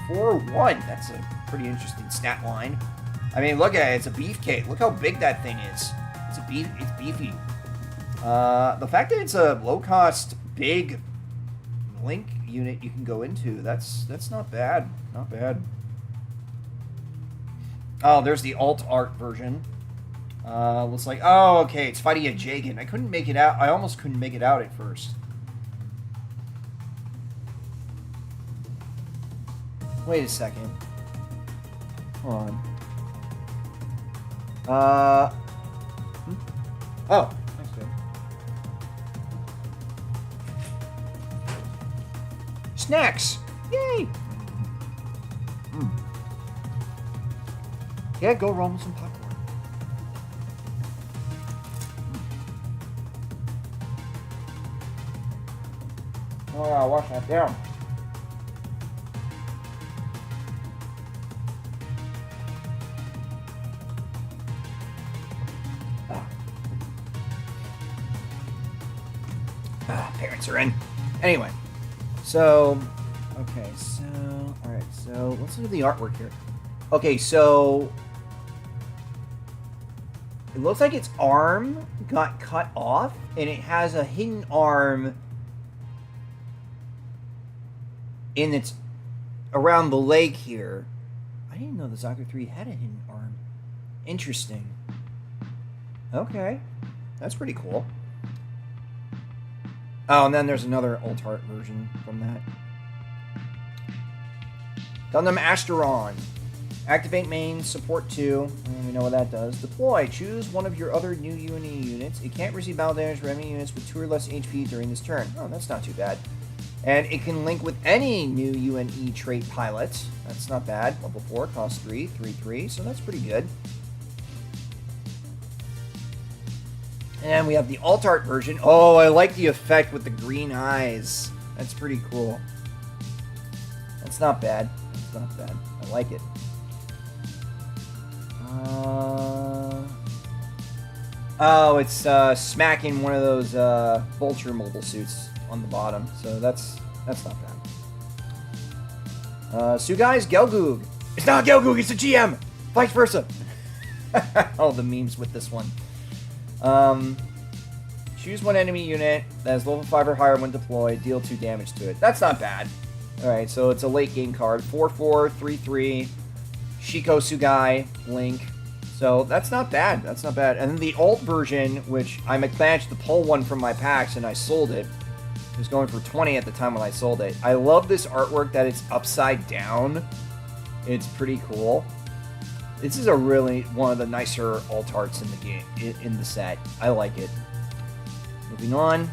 4-1. That's a pretty interesting stat line. I mean, look at it. It's a beefcake. Look how big that thing is. It's beefy. The fact that it's a low-cost, big link unit you can go into, that's not bad. Not bad. Oh, there's the alt art version. Looks like... Oh, okay, it's fighting a Jagan. I couldn't make it out. I almost couldn't make it out at first. Wait a second. Hold on. Oh, that's good. Snacks! Yay! Yeah, go roll with some popcorn. Oh, yeah, wash that down. Parents are in. Anyway, so, okay, so, alright, so, let's look at the artwork here. Okay, so, it looks like its arm got cut off, and it has a hidden arm in its around the leg here. I didn't know the Zaku 3 had a hidden arm. Interesting. Okay. That's pretty cool. Oh, and then there's another alt-art version from that. Gundam Asteron. Activate main, support 2. And we know what that does. Deploy. Choose one of your other new UNE units. It can't receive battle damage from enemy units with 2 or less HP during this turn. Oh, that's not too bad. And it can link with any new UNE trait pilot. That's not bad. Level 4, cost 3, 3, so that's pretty good. And we have the alt-art version. Oh, I like the effect with the green eyes. That's pretty cool. That's not bad. That's not bad. I like it. Oh, it's smacking one of those Vulture mobile suits on the bottom. So that's not bad. Sugai's Gelgoog. It's not Gelgoog, it's a GM! Vice versa. Oh, the memes with this one. Choose one enemy unit that is level 5 or higher when deployed. Deal 2 damage to it. That's not bad. Alright, so it's a late game card. 4/4, 3/3. Shiko Sugai, Link. So that's not bad. That's not bad. And then the alt version, which I managed to pull one from my packs and I sold it. It was going for 20 at the time when I sold it. I love this artwork that it's upside down. It's pretty cool. This is one of the nicer alt arts in the game, in the set. I like it. Moving on.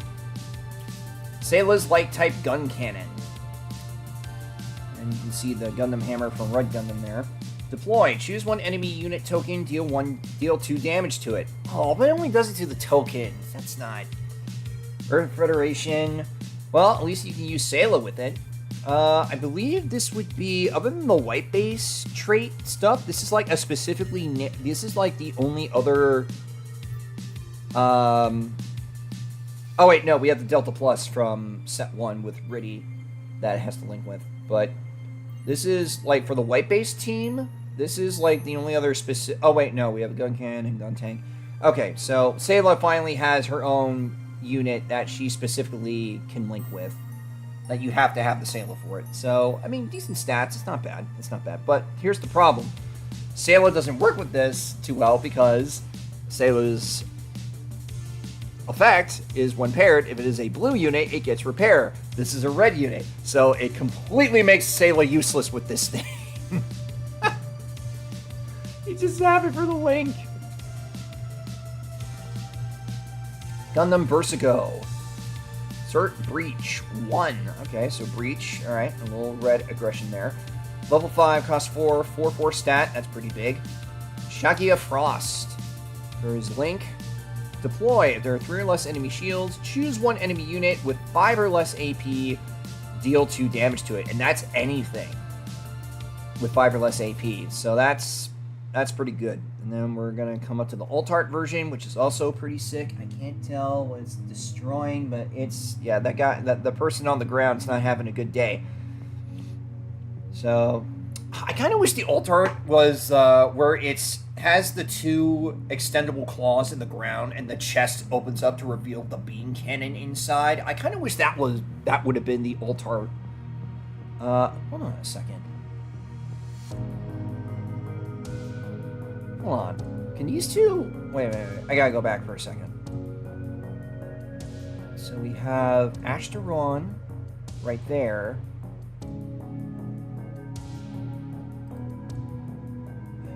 Sayla's light-type gun cannon. And you can see the Gundam hammer from Red Gundam there. Deploy. Choose one enemy unit token, deal 2 damage to it. Oh, but it only does it to the tokens. That's not... Earth Federation. Well, at least you can use Sayla with it. I believe this would be, other than the white base trait stuff, this is like a specifically, this is like the only other, oh wait, no, we have the Delta Plus from set 1 with Riddy that it has to link with, but this is like for the white base team, this is like the only other specific, oh wait, no, we have a gun cannon and gun tank. Okay, so Sayla finally has her own unit that she specifically can link with. That you have to have the Sayla for it. So, I mean, decent stats. It's not bad. It's not bad. But here's the problem. Sayla doesn't work with this too well because Sayla's effect is when paired, if it is a blue unit, it gets repair. This is a red unit. So it completely makes Sayla useless with this thing. You just have it for the link. Gundam Versigo. Cert Breach 1. Okay, so Breach. Alright, a little red aggression there. Level 5, cost 4, 4/4 stat. That's pretty big. Shagia Frost. There is Link. Deploy. If there are 3 or less enemy shields, choose one enemy unit with 5 or less AP, deal 2 damage to it. And that's anything with 5 or less AP. So that's pretty good. And then we're going to come up to the alt-art version, which is also pretty sick. I can't tell what it's destroying, but it's... Yeah, that guy, the person on the ground is not having a good day. So, I kind of wish the alt-art was where it has the 2 extendable claws in the ground and the chest opens up to reveal the beam cannon inside. I kind of wish that would have been the alt-art. Hold on a second. Hold on. Can these two... Wait. I gotta go back for a second. So we have Ashtaron right there.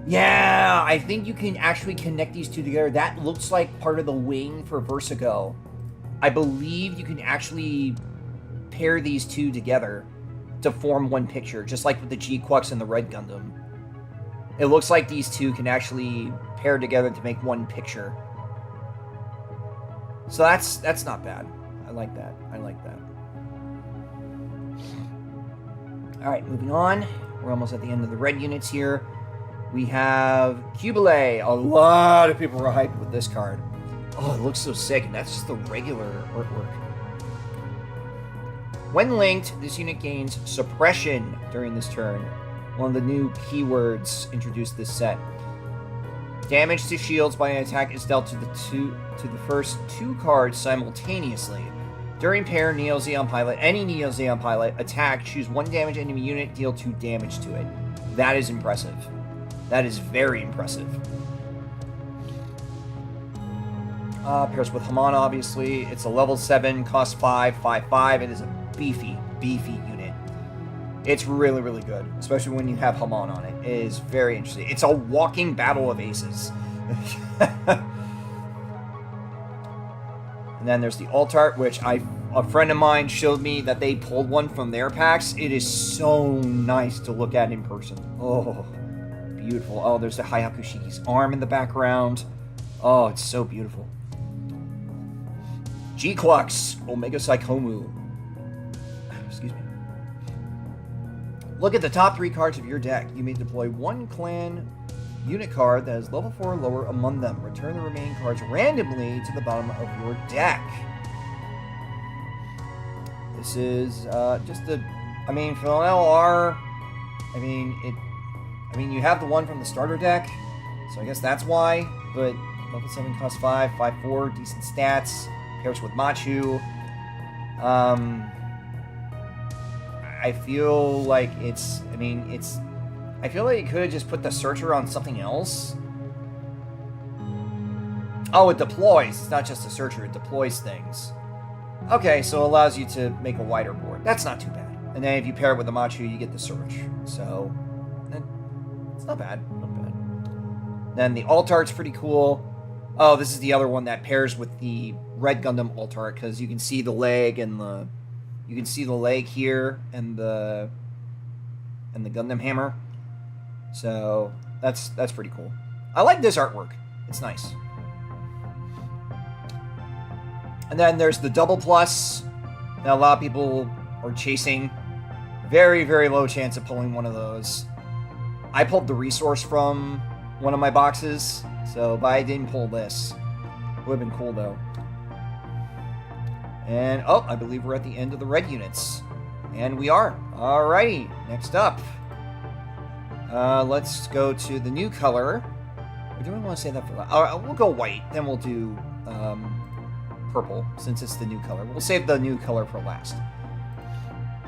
Yeah! I think you can actually connect these two together. That looks like part of the wing for Versigo. I believe you can actually pair these two together to form one picture, just like with the G-Quux and the Red Gundam. It looks like these two can actually pair together to make one picture. So that's not bad. I like that. I like that. Alright, moving on. We're almost at the end of the red units here. We have Cubile. A lot of people were hyped with this card. Oh, it looks so sick, and that's just the regular artwork. When linked, this unit gains suppression during this turn. One of the new keywords introduced this set. Damage to shields by an attack is dealt to the first 2 cards simultaneously. During pair, Neo Zeon Pilot, any Neo Zeon Pilot, attack, choose 1 damage enemy unit, deal 2 damage to it. That is impressive. That is very impressive. Pairs with Haman, obviously. It's a level 7, costs 5, 5. It is a beefy unit. It's really, really good, especially when you have Haman on it. It is very interesting. It's a walking battle of aces. And then there's the Alt-Art, which a friend of mine showed me that they pulled one from their packs. It is so nice to look at in person. Oh, beautiful. Oh, there's the Hayakushiki's arm in the background. Oh, it's so beautiful. G-Quux, Omega Psychomu. Excuse me. Look at the top 3 cards of your deck. You may deploy 1 clan unit card that is level 4 or lower among them. Return the remaining cards randomly to the bottom of your deck. This is just a... I mean, for an LR, you have the one from the starter deck, so I guess that's why, but level 7 costs 5, 4, decent stats, pairs with Machu. I feel like it's... I feel like you could have just put the Searcher on something else. Oh, it deploys. It's not just a Searcher, it deploys things. Okay, so it allows you to make a wider board. That's not too bad. And then if you pair it with the Machu, you get the Search. So, it's not bad. Not bad. Then the Alt-Art's pretty cool. Oh, this is the other one that pairs with the Red Gundam Alt-Art, because you can see the leg and the... You can see the leg here and the Gundam hammer. So that's pretty cool. I like this artwork. It's nice. And then there's the Double Plus that a lot of people are chasing. Very, very low chance of pulling one of those. I pulled the resource from one of my boxes, but I didn't pull this. Would have been cool though. And, oh, I believe we're at the end of the red units. And we are. Alrighty, next up. Let's go to the new color. Or do we want to say that for last? We'll go white, then we'll do purple, since it's the new color. We'll save the new color for last.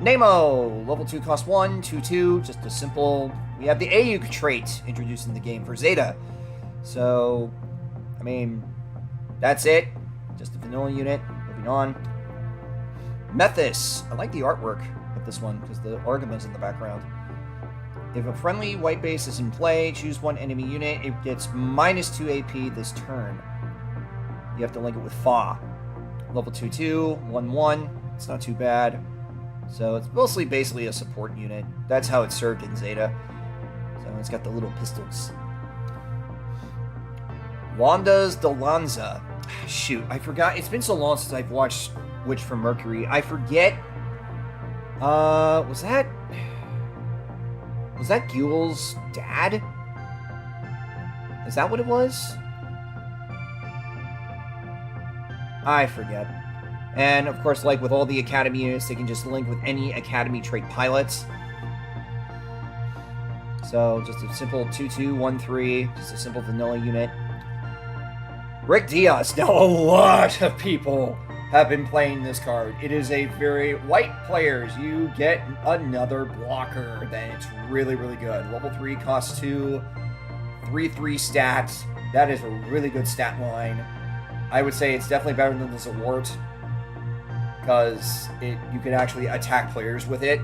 Nemo! Level 2 cost 1, 2, just a simple... We have the Ayuk trait introduced in the game for Zeta. So, that's it. Just a vanilla unit. Moving on. Methus. I like the artwork of this one because the Argama's in the background. If a friendly white base is in play, choose 1 enemy unit. It gets -2 AP this turn. You have to link it with Fa. Level 2, 1. It's not too bad. So it's mostly basically a support unit. That's how it's served in Zeta. So it's got the little pistols. Wanda's Delanza. Shoot, I forgot. It's been so long since I've watched Witch from Mercury. I forget. Was that Guel's dad? Is that what it was? I forget. And of course, like with all the Academy units, they can just link with any Academy trait pilots. So just a simple 2, 1, 3, just a simple vanilla unit. Rick Diaz. Now a lot of people have been playing this card. It is a very... White players, you get another blocker. Then it's really, really good. Level 3 costs 2, 3 stats. That is a really good stat line. I would say it's definitely better than the Zawart, because you can actually attack players with it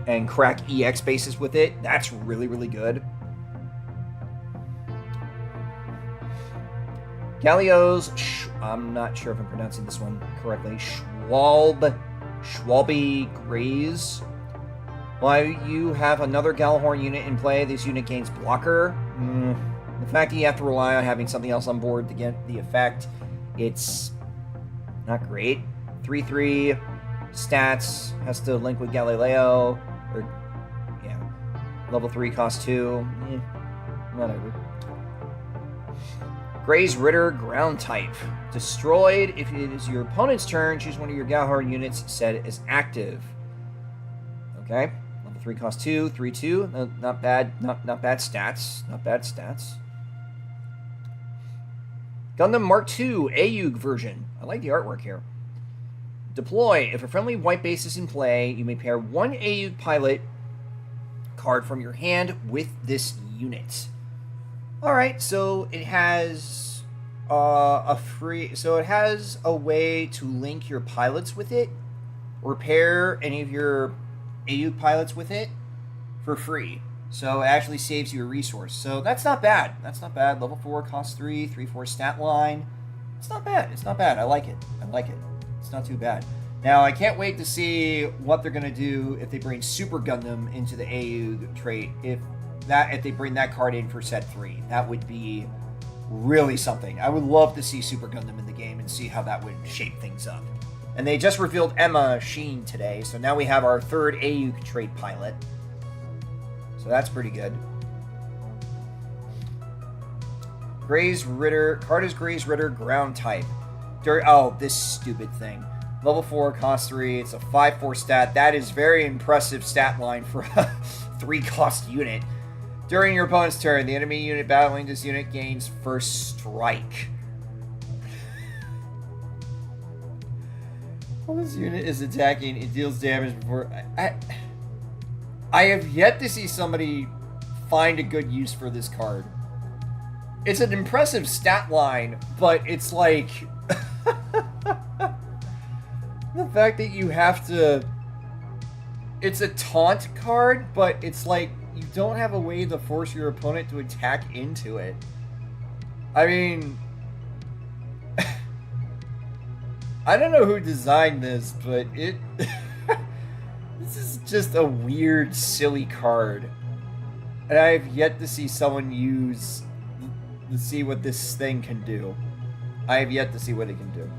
and crack EX bases with it. That's really, really good. Galio's, I'm not sure if I'm pronouncing this one correctly, Schwalbe Graze. While you have another Galahorn unit in play, this unit gains blocker. The fact that you have to rely on having something else on board to get the effect, it's not great. 3 stats, has to link with Galileo, level 3 costs 2, whatever. Gray's Ritter, ground type. Destroyed. If it is your opponent's turn, choose one of your Galahorn units, set it as active. Okay. Level 3 costs 2, 3. Not bad. Not bad stats. Not bad stats. Gundam Mark II, Ayug version. I like the artwork here. Deploy. If a friendly white base is in play, you may pair one AU pilot card from your hand with this unit. Alright, so it has it has a way to link your pilots with it, or pair any of your AU pilots with it for free. So it actually saves you a resource. So that's not bad. That's not bad. Level 4 costs 3, 3/4 stat line. It's not bad. It's not bad. I like it. I like it. It's not too bad. Now, I can't wait to see what they're going to do if they bring Super Gundam into the AU trait. If they bring that card in for set 3, that would be really something. I would love to see Super Gundam in the game and see how that would shape things up. And they just revealed Emma Sheen today, so now we have our third AU trait pilot. So that's pretty good. Gray's Ritter. Card is Gray's Ritter, ground type. Oh, this stupid thing. Level 4, cost 3. It's a 5/4 stat. That is very impressive stat line for a 3-cost unit. During your opponent's turn, the enemy unit battling this unit gains first strike. While this unit is attacking, it deals damage before... I have yet to see somebody find a good use for this card. It's an impressive stat line, but it's like... the fact that you have to... It's a taunt card, but it's like you don't have a way to force your opponent to attack into it. I mean... I don't know who designed this, but it... This is just a weird, silly card. And I have yet to see someone see what this thing can do. I have yet to see what it can do.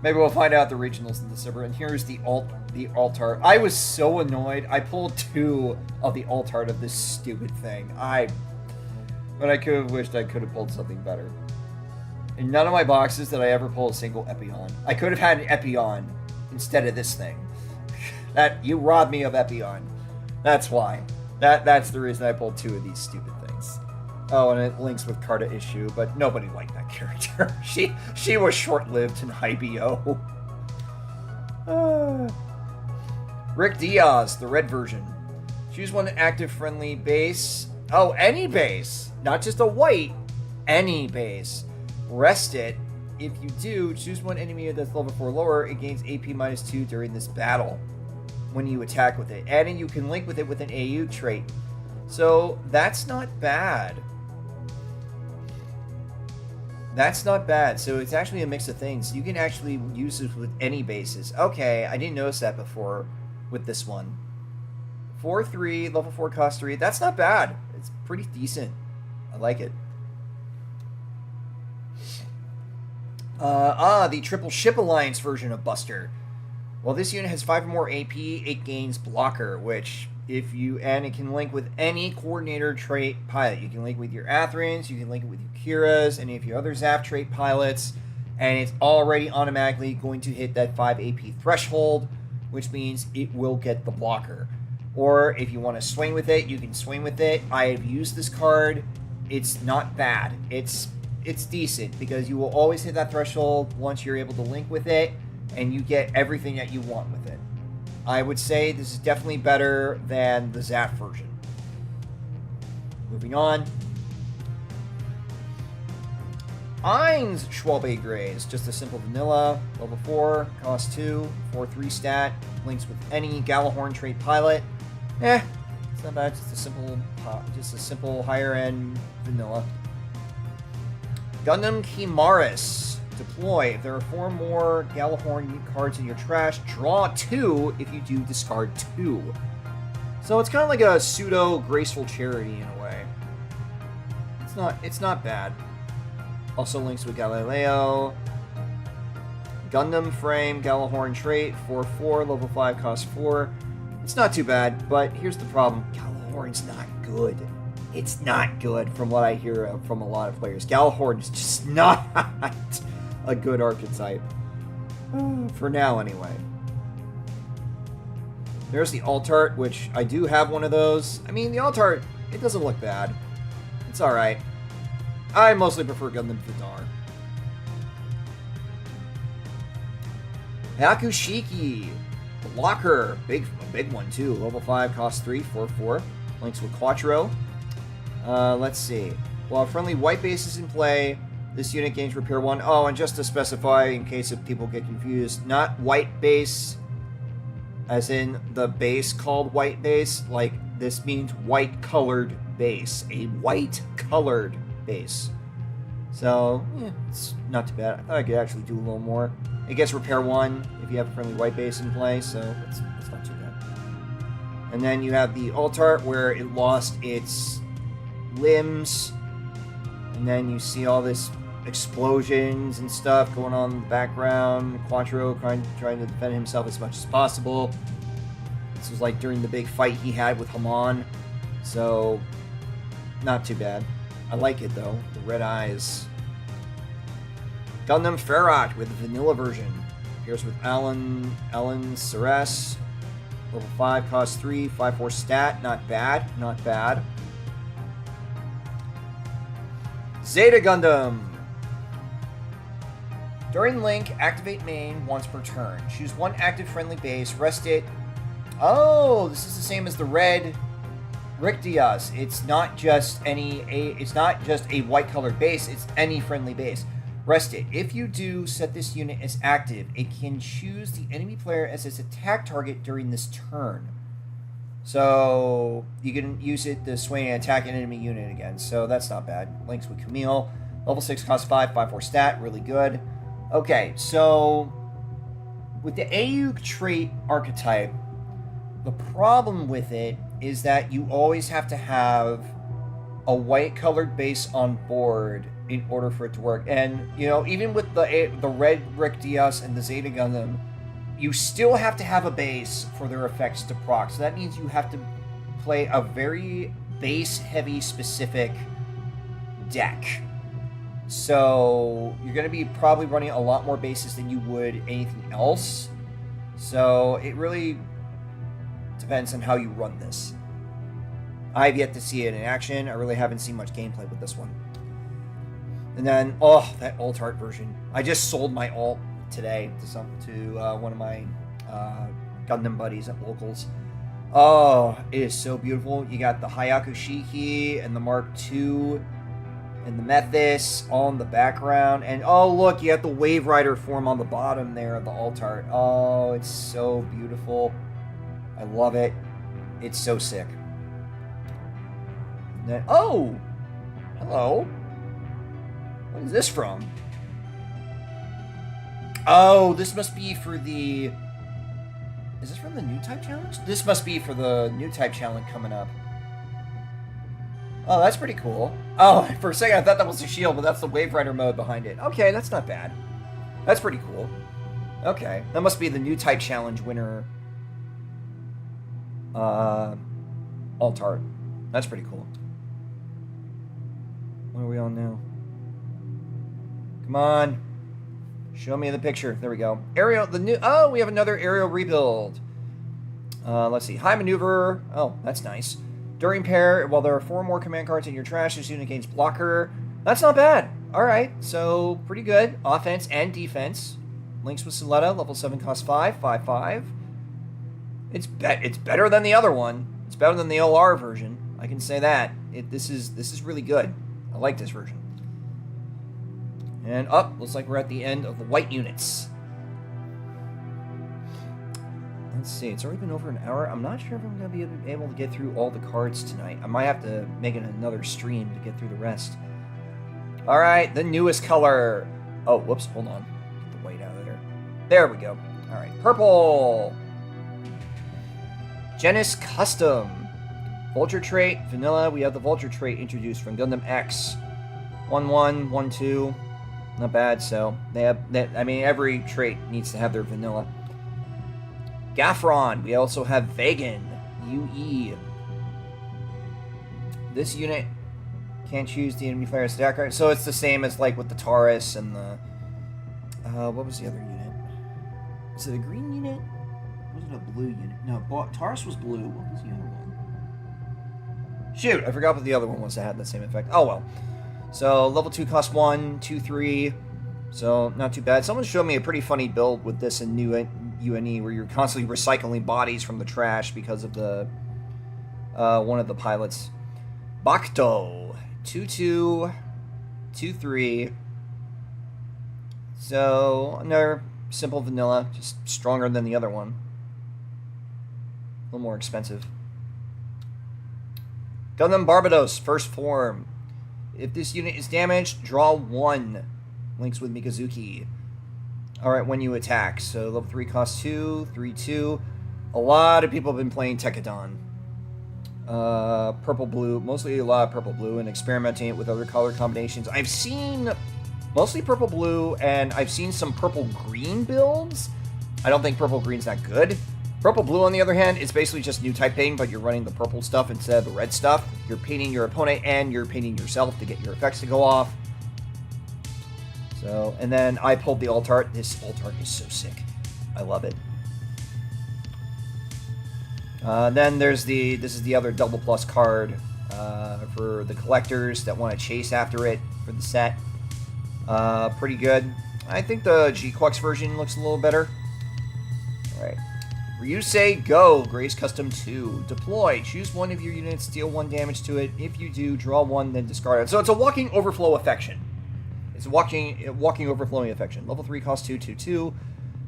Maybe we'll find out the regionals in December. And here's the alt-art. I was so annoyed. I pulled 2 of the alt-art of this stupid thing. But I could have wished I could have pulled something better. In none of my boxes did I ever pull a single Epion. I could have had an Epion instead of this thing. You robbed me of Epion. That's why. That's the reason I pulled 2 of these stupid things. Oh, and it links with Carta Issue, but nobody liked that character. She was short-lived in IBO. Rick Diaz, the red version. Choose one active friendly base. Oh, any base. Not just a white. Any base. Rest it. If you do, choose one enemy that's level 4 lower. It gains AP -2 during this battle when you attack with it. And you can link with it with an AU trait. So that's not bad. That's not bad. So it's actually a mix of things. You can actually use it with any bases. Okay, I didn't notice that before with this one. 4/3, level 4 cost 3. That's not bad. It's pretty decent. I like it. The Triple Ship Alliance version of Buster. Well, this unit has 5 or more AP, it gains blocker, which and it can link with any coordinator trait pilot. You can link with your Athrans, you can link it with your Kiras, any of your other Zap trait pilots, and it's already automatically going to hit that 5 AP threshold, which means it will get the blocker. Or if you want to swing with it, you can swing with it. I have used this card. It's not bad. It's decent because you will always hit that threshold once you're able to link with it, and you get everything that you want with it. I would say this is definitely better than the Zap version. Moving on. Ein's Schwalbe Grays, just a simple vanilla, level 4, cost 2, 4/3 stat, links with any Galahorn trait pilot. It's not bad, just a simple higher end vanilla. Gundam Chimaris. Deploy. If there are 4 more Galahorn cards in your trash, draw 2 if you do discard 2. So it's kind of like a pseudo graceful charity in a way. It's not bad. Also links with Galileo. Gundam Frame, Galahorn trait, 4/4, level 5, cost 4. It's not too bad, but here's the problem. Galahorn's not good. It's not good from what I hear from a lot of players. Galahorn is just not a good archetype. For now, anyway. There's the alt-art, which I do have one of those. I mean, the alt-art, it doesn't look bad. It's alright. I mostly prefer Gundam Vidar. Hakushiki. Blocker. A big one, too. Level 5, cost 3, 4/4. Links with Quattro. Let's see. While a friendly white base is in play, this unit gains repair 1. Oh, and just to specify, in case if people get confused, not white base, as in the base called white base. Like, this means white-colored base. A white-colored base. So, yeah, it's not too bad. I thought I could actually do a little more. It gets repair 1 if you have a friendly white base in play, so it's not too bad. And then you have the Altart, where it lost its limbs. And then you see all this explosions and stuff going on in the background. Quattro trying to defend himself as much as possible. This was like during the big fight he had with Haman. So, not too bad. I like it though. The red eyes. Gundam Ferrat with the vanilla version. Appears with Alan Ceres. Level 5, cost 3, 5/4 stat. Not bad. Not bad. Zeta Gundam. During Link, activate main once per turn. Choose one active friendly base, rest it. Oh, this is the same as the red Rictias. It's not just a white colored base, it's any friendly base. Rest it. If you do set this unit as active, it can choose the enemy player as its attack target during this turn. So you can use it to swing and attack an enemy unit again. So that's not bad. Links with Camille. Level 6, cost 5, 5/4 stat. Really good. Okay, so with the AU trait archetype, the problem with it is that you always have to have a white colored base on board in order for it to work. And, you know, even with the red Rick Diaz and the Zeta Gundam, you still have to have a base for their effects to proc. So that means you have to play a very base-heavy specific deck. So you're going to be probably running a lot more bases than you would anything else. So it really depends on how you run this. I've yet to see it in action. I really haven't seen much gameplay with this one. And then, oh, that alt art version. I just sold my alt today to one of my Gundam buddies at Locals. Oh, it is so beautiful. You got the Hayaku Shiki and the Mark II and the Methis all in the background. And oh, look, you have the Wave Rider form on the bottom there of the alt art. Oh, it's so beautiful. I love it. It's so sick. And then, oh, hello. What is this from? Oh, this must be for the... Is this from the new type challenge? This must be for the new type challenge coming up. Oh, that's pretty cool. Oh, for a second I thought that was the shield, but that's the Wave Rider mode behind it. Okay, that's not bad. That's pretty cool. Okay, that must be the new type challenge winner. Alt art. That's pretty cool. What are we on now? Come on. Show me the picture. There we go. Aerial, the new... Oh, we have another aerial rebuild. Let's see. High maneuver. Oh, that's nice. During pair, while there are 4 more command cards in your trash, this unit gains blocker. That's not bad. All right. So, pretty good. Offense and defense. Links with Soletta. Level 7 costs 5. 5/5. It's better than the other one. It's better than the LR version. I can say that. This is really good. I like this version. And up, looks like we're at the end of the white units. Let's see, it's already been over an hour. I'm not sure if I'm going to be able to get through all the cards tonight. I might have to make it another stream to get through the rest. Alright, the newest color. Oh, whoops, hold on. Get the white out of there. There we go. Alright, purple. Genis Custom. Vulture trait, vanilla. We have the Vulture trait introduced from Gundam X. 1/1, 1/2. Not bad, so they have that. I mean, every trait needs to have their vanilla. Gaffron. We also have Vegan. UE. This unit can't choose the enemy player's attack card, so it's the same as like with the Taurus and the. What was the other unit? Was it a green unit? Was it a blue unit? No, Taurus was blue. What was the other one? Shoot, I forgot what the other one was that had the same effect. Oh well. So, level 2 costs 1, 2, 3. So, not too bad. Someone showed me a pretty funny build with this in new UNE where you're constantly recycling bodies from the trash because of the one of the pilots. Bakuto 2-2, 2-3. So, another simple vanilla, just stronger than the other one. A little more expensive. Gundam Barbados, first form. If this unit is damaged, draw 1. Links with Mikazuki. Alright, when you attack. So level 3 costs 2, 3-2. A lot of people have been playing Tekadon. Purple-blue, mostly a lot of purple-blue, and experimenting it with other color combinations. I've seen mostly purple-blue, and I've seen some purple-green builds. I don't think purple-green's that good. Purple-blue, on the other hand, is basically just new type painting, but you're running the purple stuff instead of the red stuff. You're painting your opponent, and you're painting yourself to get your effects to go off. So, and then I pulled the alt art. This alt art is so sick. I love it. Then there's this is the other double plus card for the collectors that want to chase after it for the set. Pretty good. I think the G-Quux version looks a little better. Alright. Ryusei Go, Grace Custom 2. Deploy. Choose one of your units, deal 1 damage to it. If you do, draw 1, then discard it. So it's a walking overflow affection. It's a walking overflowing affection. Level 3 costs 2-2-2.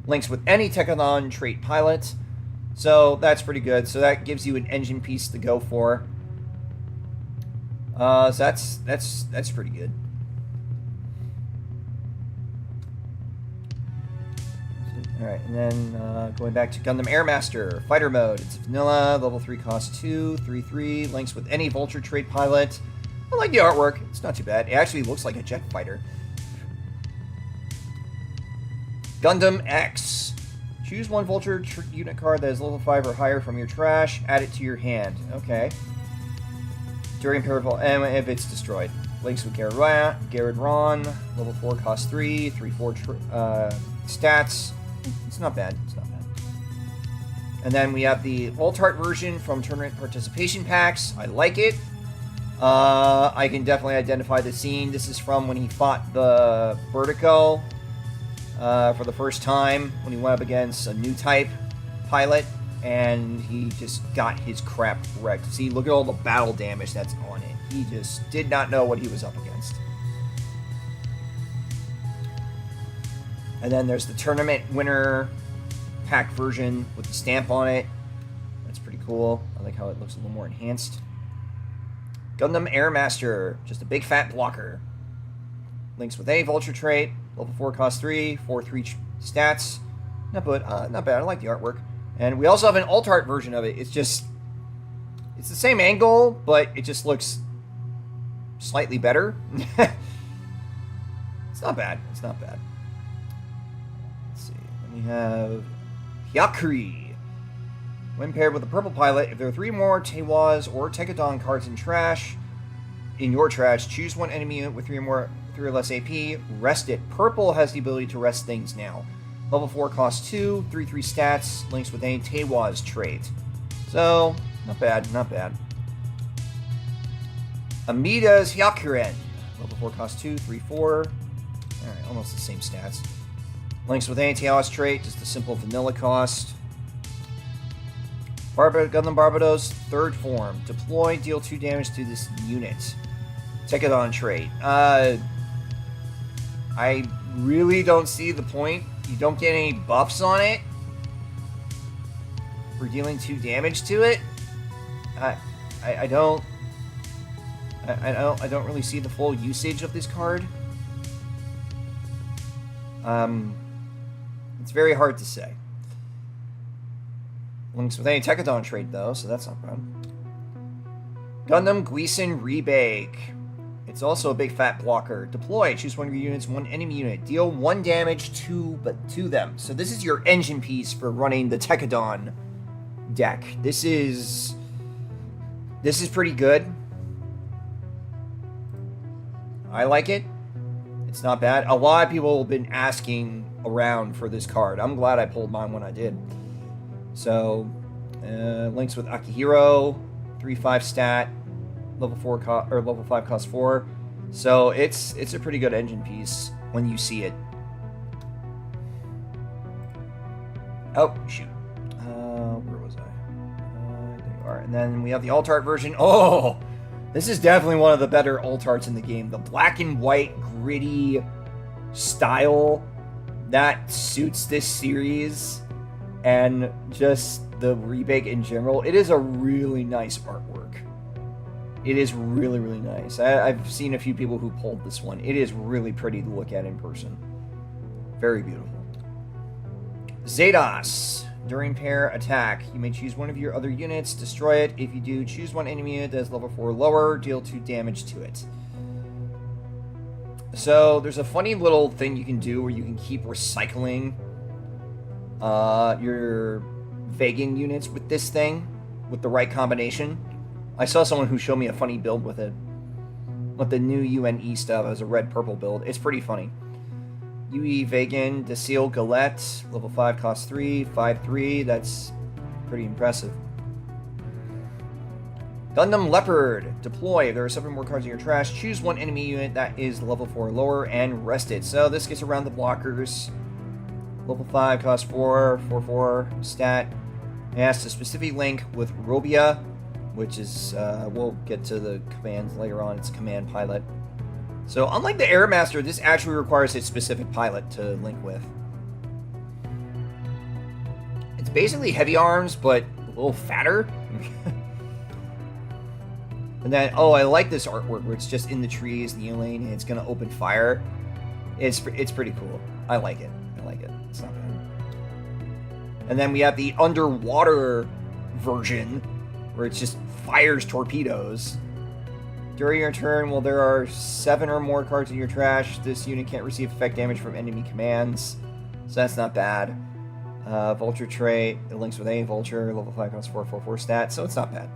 Links with any Tekadon trait pilot. So that's pretty good. So that gives you an engine piece to go for. So that's pretty good. Alright, and then going back to Gundam Airmaster, Fighter Mode. It's vanilla, level 3 costs 2, 3-3, links with any Vulture trait pilot. I like the artwork, it's not too bad. It actually looks like a jet fighter. Gundam X. Choose one Vulture unit card that is level 5 or higher from your trash, add it to your hand. Okay. During Perival, and if it's destroyed. Links with Garrett Ron, level 4 costs 3, 3-4 stats. It's not bad. It's not bad. And then we have the alt art version from tournament participation packs. I like it. I can definitely identify the scene. This is from when he fought the Vertigo for the first time, when he went up against a new type pilot, and he just got his crap wrecked. See, look at all the battle damage that's on it. He just did not know what he was up against. And then there's the tournament winner pack version with the stamp on it. That's pretty cool. I like how it looks a little more enhanced. Gundam Airmaster, just a big fat blocker. Links with a Vulture trait. Level 4 costs 3, 4-3 stats. Not bad. I like the artwork. And we also have an alt art version of it. It's the same angle, but it just looks slightly better. It's not bad. It's not bad. We have Hyakuri. When paired with a purple pilot, if there are 3 more Tewas or Tekadon cards in your trash, choose one enemy unit with 3 or less AP, rest it. Purple has the ability to rest things now. Level 4 costs 2, 3-3 stats, links with any Tewas trait. So, not bad, not bad. Amida's Hyakuren. Level 4 costs 2, 3-4. Alright, almost the same stats. Links with any Tewas trait, just a simple vanilla cost. Gundam Barbados, third form. Deploy, deal 2 damage to this unit. Tekadon trait. I really don't see the point. You don't get any buffs on it for dealing 2 damage to it. I don't really see the full usage of this card. It's very hard to say. Links with any Tekadon trait, though, so that's not bad. Gundam Guisen Rebake. It's also a big fat blocker. Deploy. Choose one of your units, one enemy unit. Deal 1 damage to them. So this is your engine piece for running the Tekadon deck. This is pretty good. I like it. It's not bad. A lot of people have been asking around for this card. I'm glad I pulled mine when I did. So, links with Akihiro, 3-5 stat, level 5 cost 4. So it's a pretty good engine piece when you see it. Oh, shoot. Where was I? There you are. And then we have the alt art version. Oh, this is definitely one of the better alt arts in the game. The black and white gritty style that suits this series and just the remake in general. It is a really nice artwork. It is really, really nice. I've seen a few people who pulled this one. It is really pretty to look at in person. Very beautiful. Zados. During pair attack, you may choose one of your other units, destroy it. If you do, choose one enemy unit that is level 4 or lower, deal 2 damage to it. So, there's a funny little thing you can do where you can keep recycling your Vegan units with this thing, with the right combination. I saw someone who showed me a funny build with it. With the new UNE stuff as a red-purple build. It's pretty funny. UE Vegan, Decil Galette, level 5, cost 3, 5-3. That's pretty impressive. Gundam Leopard, deploy. If there are 7 more cards in your trash, choose one enemy unit that is level 4 or lower and rest it. So this gets around the blockers. Level 5, cost 4, 4-4, stat. It has to specifically link with Robia, which is, we'll get to the commands later on. It's a command pilot. So, unlike the Airmaster, this actually requires a specific pilot to link with. It's basically heavy arms, but a little fatter. And then, oh, I like this artwork where it's just in the trees, in the lane, and it's going to open fire. It's pretty cool. I like it. I like it. It's not bad. And then we have the underwater version, where it just fires torpedoes. During your turn, well, there are 7 or more cards in your trash. This unit can't receive effect damage from enemy commands, so that's not bad. Vulture trait, it links with a Vulture, level 5 costs 4/4/4 stat, so it's not bad.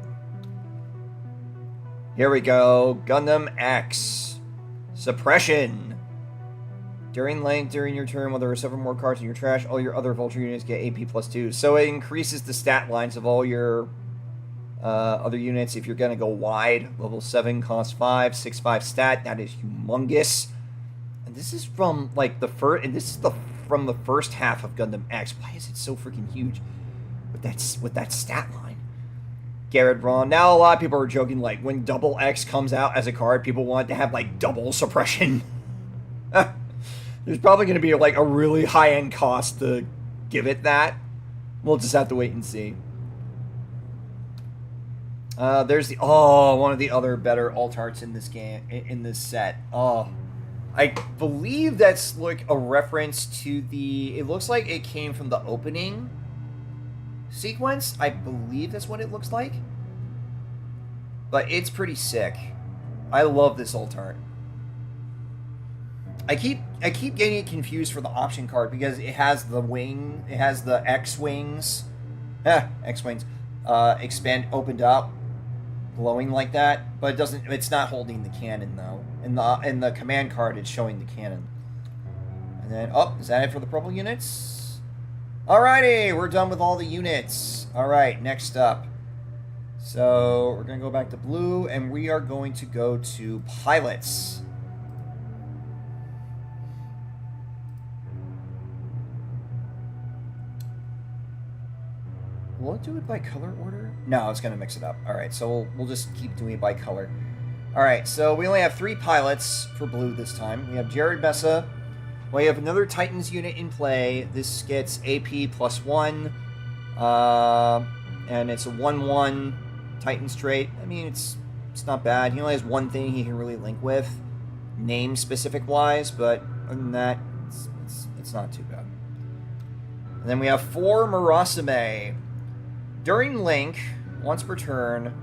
Here we go, Gundam X. Suppression. During your turn, while there are 7 more cards in your trash, all your other Vulture units get AP +2. So it increases the stat lines of all your other units. If you're going to go wide, level 7 costs 5, 6/5 stat. That is humongous. And this is from like the first, and this is from the first half of Gundam X. Why is it so freaking huge with that stat line? Garrett Braun. Now a lot of people are joking like when Double X comes out as a card, people want to have like double suppression. There's probably going to be like a really high-end cost to give it that. We'll just have to wait and see. There's one of the other better alt arts in this game, in this set. Oh, I believe that's like a reference to it looks like it came from the opening sequence. I believe that's what it looks like. But it's pretty sick. I love this alt art. I keep getting it confused for the option card because it has the wing, it has the X-wings. X-wings. Expand opened up. Glowing like that, but it's not holding the cannon though. In the command card it's showing the cannon. And then is that it for the purple units? Alrighty, we're done with all the units. Alright, next up. So we're gonna go back to blue and we are going to go to pilots. Will it do it by color order? No, it's going to mix it up. Alright, so we'll just keep doing it by color. Alright, so we only have 3 pilots for blue this time. We have Jared Mesa. We have another Titans unit in play. This gets AP +1. And it's a 1/1 Titans trait. I mean, it's not bad. He only has one thing he can really link with, name specific wise, but other than that, it's not too bad. And then we have 4 Murasame. During link, once per turn,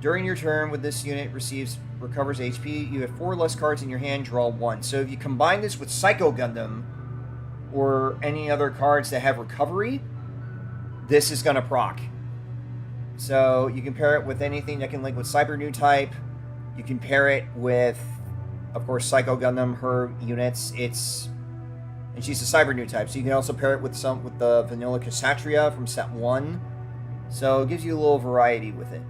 during your turn with this unit recovers HP, you have 4 less cards in your hand, draw 1. So if you combine this with Psycho Gundam, or any other cards that have recovery, this is going to proc. So you can pair it with anything that can link with Cyber New Type. You can pair it with, of course, Psycho Gundam, her units. And she's a Cyber New Type, so you can also pair it with the Vanilla Kshatriya from set 1. So it gives you a little variety with it.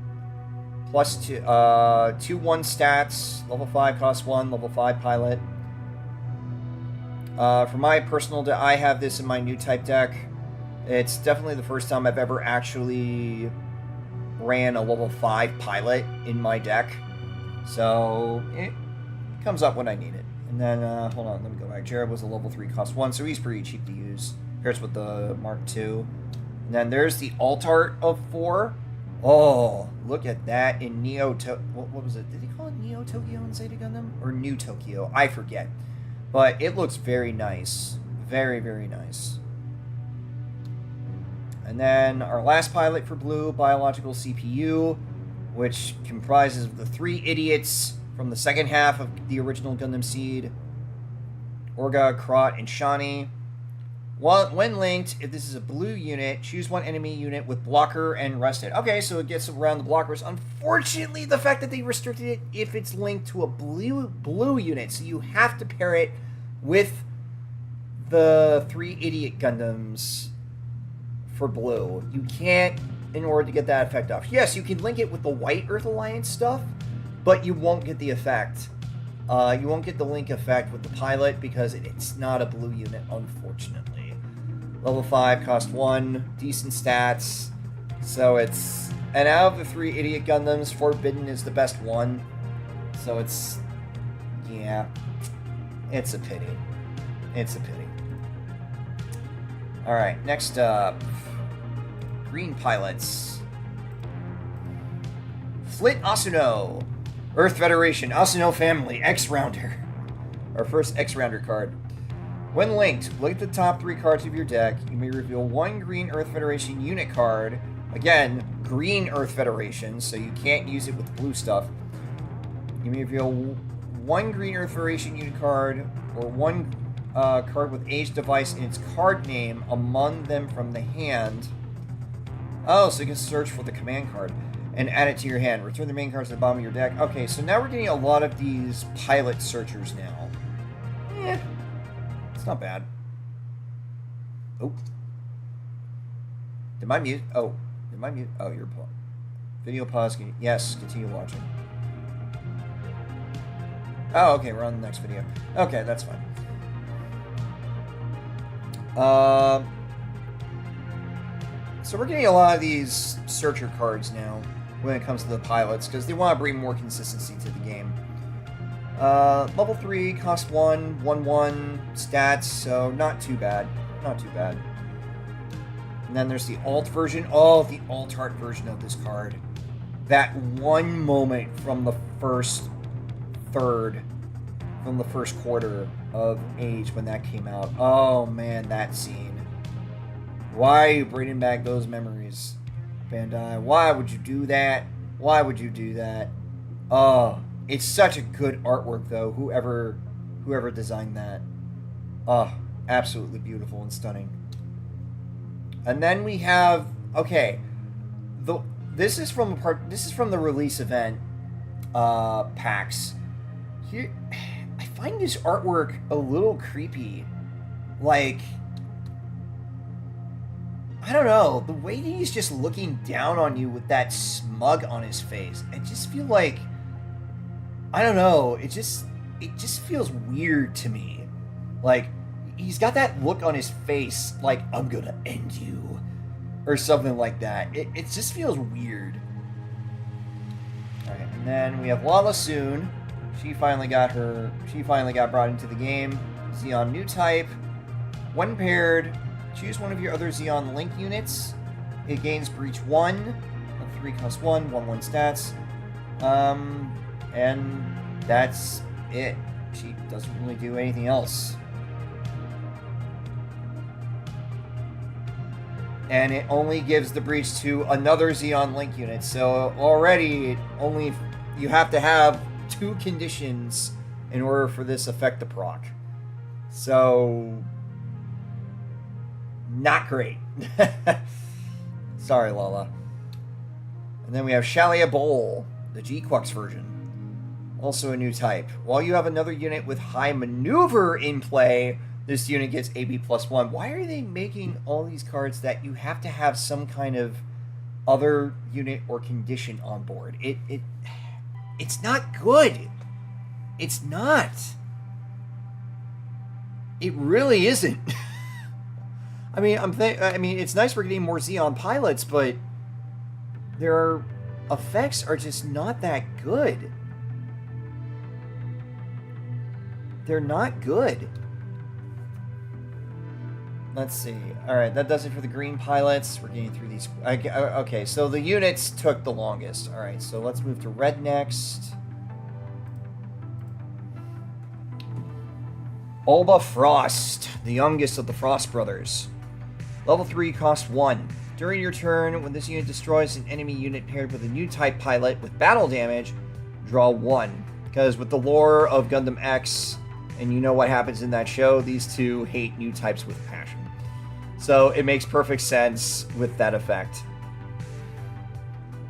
Plus 2/1 stats, level 5 costs 1, level 5 pilot. For my personal deck, I have this in my new type deck. It's definitely the first time I've ever actually ran a level 5 pilot in my deck. So it comes up when I need it. And then, hold on, let me go back. Jared was a level 3, cost 1, so he's pretty cheap to use. Here's with the Mark II. And then there's the Altart of 4. Oh, look at that in what was it? Did he call it Neo Tokyo in Zeta Gundam? Or New Tokyo? I forget. But it looks very nice. Very, very nice. And then our last pilot for Blue, Biological CPU, which comprises of the 3 idiots from the second half of the original Gundam Seed, Orga, Krot, and Shani. When linked, if this is a blue unit, choose one enemy unit with blocker and rested. Okay, so it gets around the blockers. Unfortunately, the fact that they restricted it if it's linked to a blue unit, so you have to pair it with the 3 idiot Gundams for blue. You can't, in order to get that effect off. Yes, you can link it with the white Earth Alliance stuff, but you won't get the effect. You won't get the link effect with the pilot because it's not a blue unit, unfortunately. Level 5, cost 1, decent stats. So it's... And out of the 3 idiot Gundams, Forbidden is the best one. So it's... Yeah. It's a pity. It's a pity. Alright, next up. Green pilots. Flit Asuno. Earth Federation, Asuno family, X-Rounder. Our first X-Rounder card. When linked, look at the top 3 cards of your deck. You may reveal 1 green Earth Federation unit card. Again, green Earth Federation, so you can't use it with blue stuff. You may reveal 1 green Earth Federation unit card, or 1 card with age device in its card name among them from the hand. Oh, so you can search for the command card and add it to your hand. Return the main cards to the bottom of your deck. Okay, so now we're getting a lot of these pilot searchers now. Eh, it's not bad. Oh. Did my mute? Oh. Did my mute? Oh, you're paused. Video pause. Yes, continue watching. Oh, okay, we're on the next video. Okay, that's fine. So we're getting a lot of these searcher cards now when it comes to the pilots, because they want to bring more consistency to the game. Level 3, cost 1, 1/1 stats, so not too bad. Not too bad. And then there's the alt version. Oh, the alt art version of this card. That one moment from the first third, from the first quarter of age when that came out. Oh man, that scene. Why are you bringing back those memories, Bandai? Why would you do that? Why would you do that? Oh, it's such a good artwork, though. Whoever designed that. Oh, absolutely beautiful and stunning. And then we have, okay, this is from the release event packs. Here, I find this artwork a little creepy. Like, I don't know, the way he's just looking down on you with that smug on his face, I just feel like, I don't know, it just feels weird to me. Like, he's got that look on his face, like, I'm gonna end you, or something like that. It just feels weird. Alright, and then we have Lala Soon. She finally got brought into the game. Xeon new type. When paired, choose one of your other Xeon Link units. It gains Breach 1. 3 cost 1, 1/1 stats. And that's it. She doesn't really do anything else. And it only gives the Breach to another Xeon Link unit. So already, you have to have 2 conditions in order for this effect to proc. So, not great. Sorry, Lala. And then we have Shalia Bowl, the G-Quux version. Also a new type. While you have another unit with high maneuver in play, this unit gets AB +1. Why are they making all these cards that you have to have some kind of other unit or condition on board? It's not good. It's not. It really isn't. I mean, I mean, it's nice we're getting more Xeon pilots, but their effects are just not that good. They're not good. Let's see. All right, that does it for the green pilots. We're getting through these. Okay, so the units took the longest. All right, so let's move to red next. Alba Frost, the youngest of the Frost brothers. Level 3, cost 1. During your turn, when this unit destroys an enemy unit paired with a new type pilot with battle damage, draw 1. Because with the lore of Gundam X, and you know what happens in that show, these two hate new types with passion. So it makes perfect sense with that effect.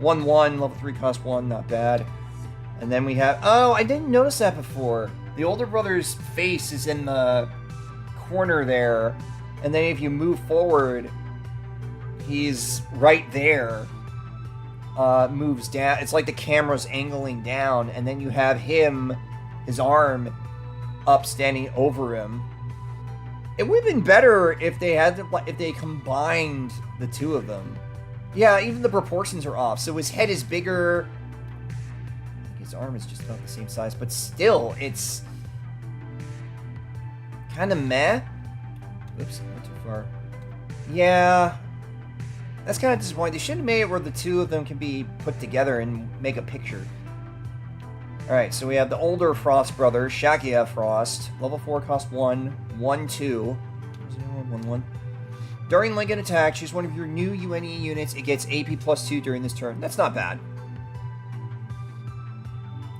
1-1, level 3, cost 1, not bad. And then we have... Oh, I didn't notice that before. The older brother's face is in the corner there. And then if you move forward, he's right there. Moves down. It's like the camera's angling down. And then you have him, his arm, up standing over him. It would have been better if they combined the two of them. Yeah, even the proportions are off. So his head is bigger. I think his arm is just about the same size, but still, it's kind of meh. Oops, I went too far. Yeah, that's kind of disappointing. They should have made it where the two of them can be put together and make a picture. Alright, so we have the older Frost brother, Shakia Frost. Level 4, cost 1. 1-2. 1-1. During Lincoln attack, choose one of your new UNE units. It gets AP plus 2 during this turn. That's not bad.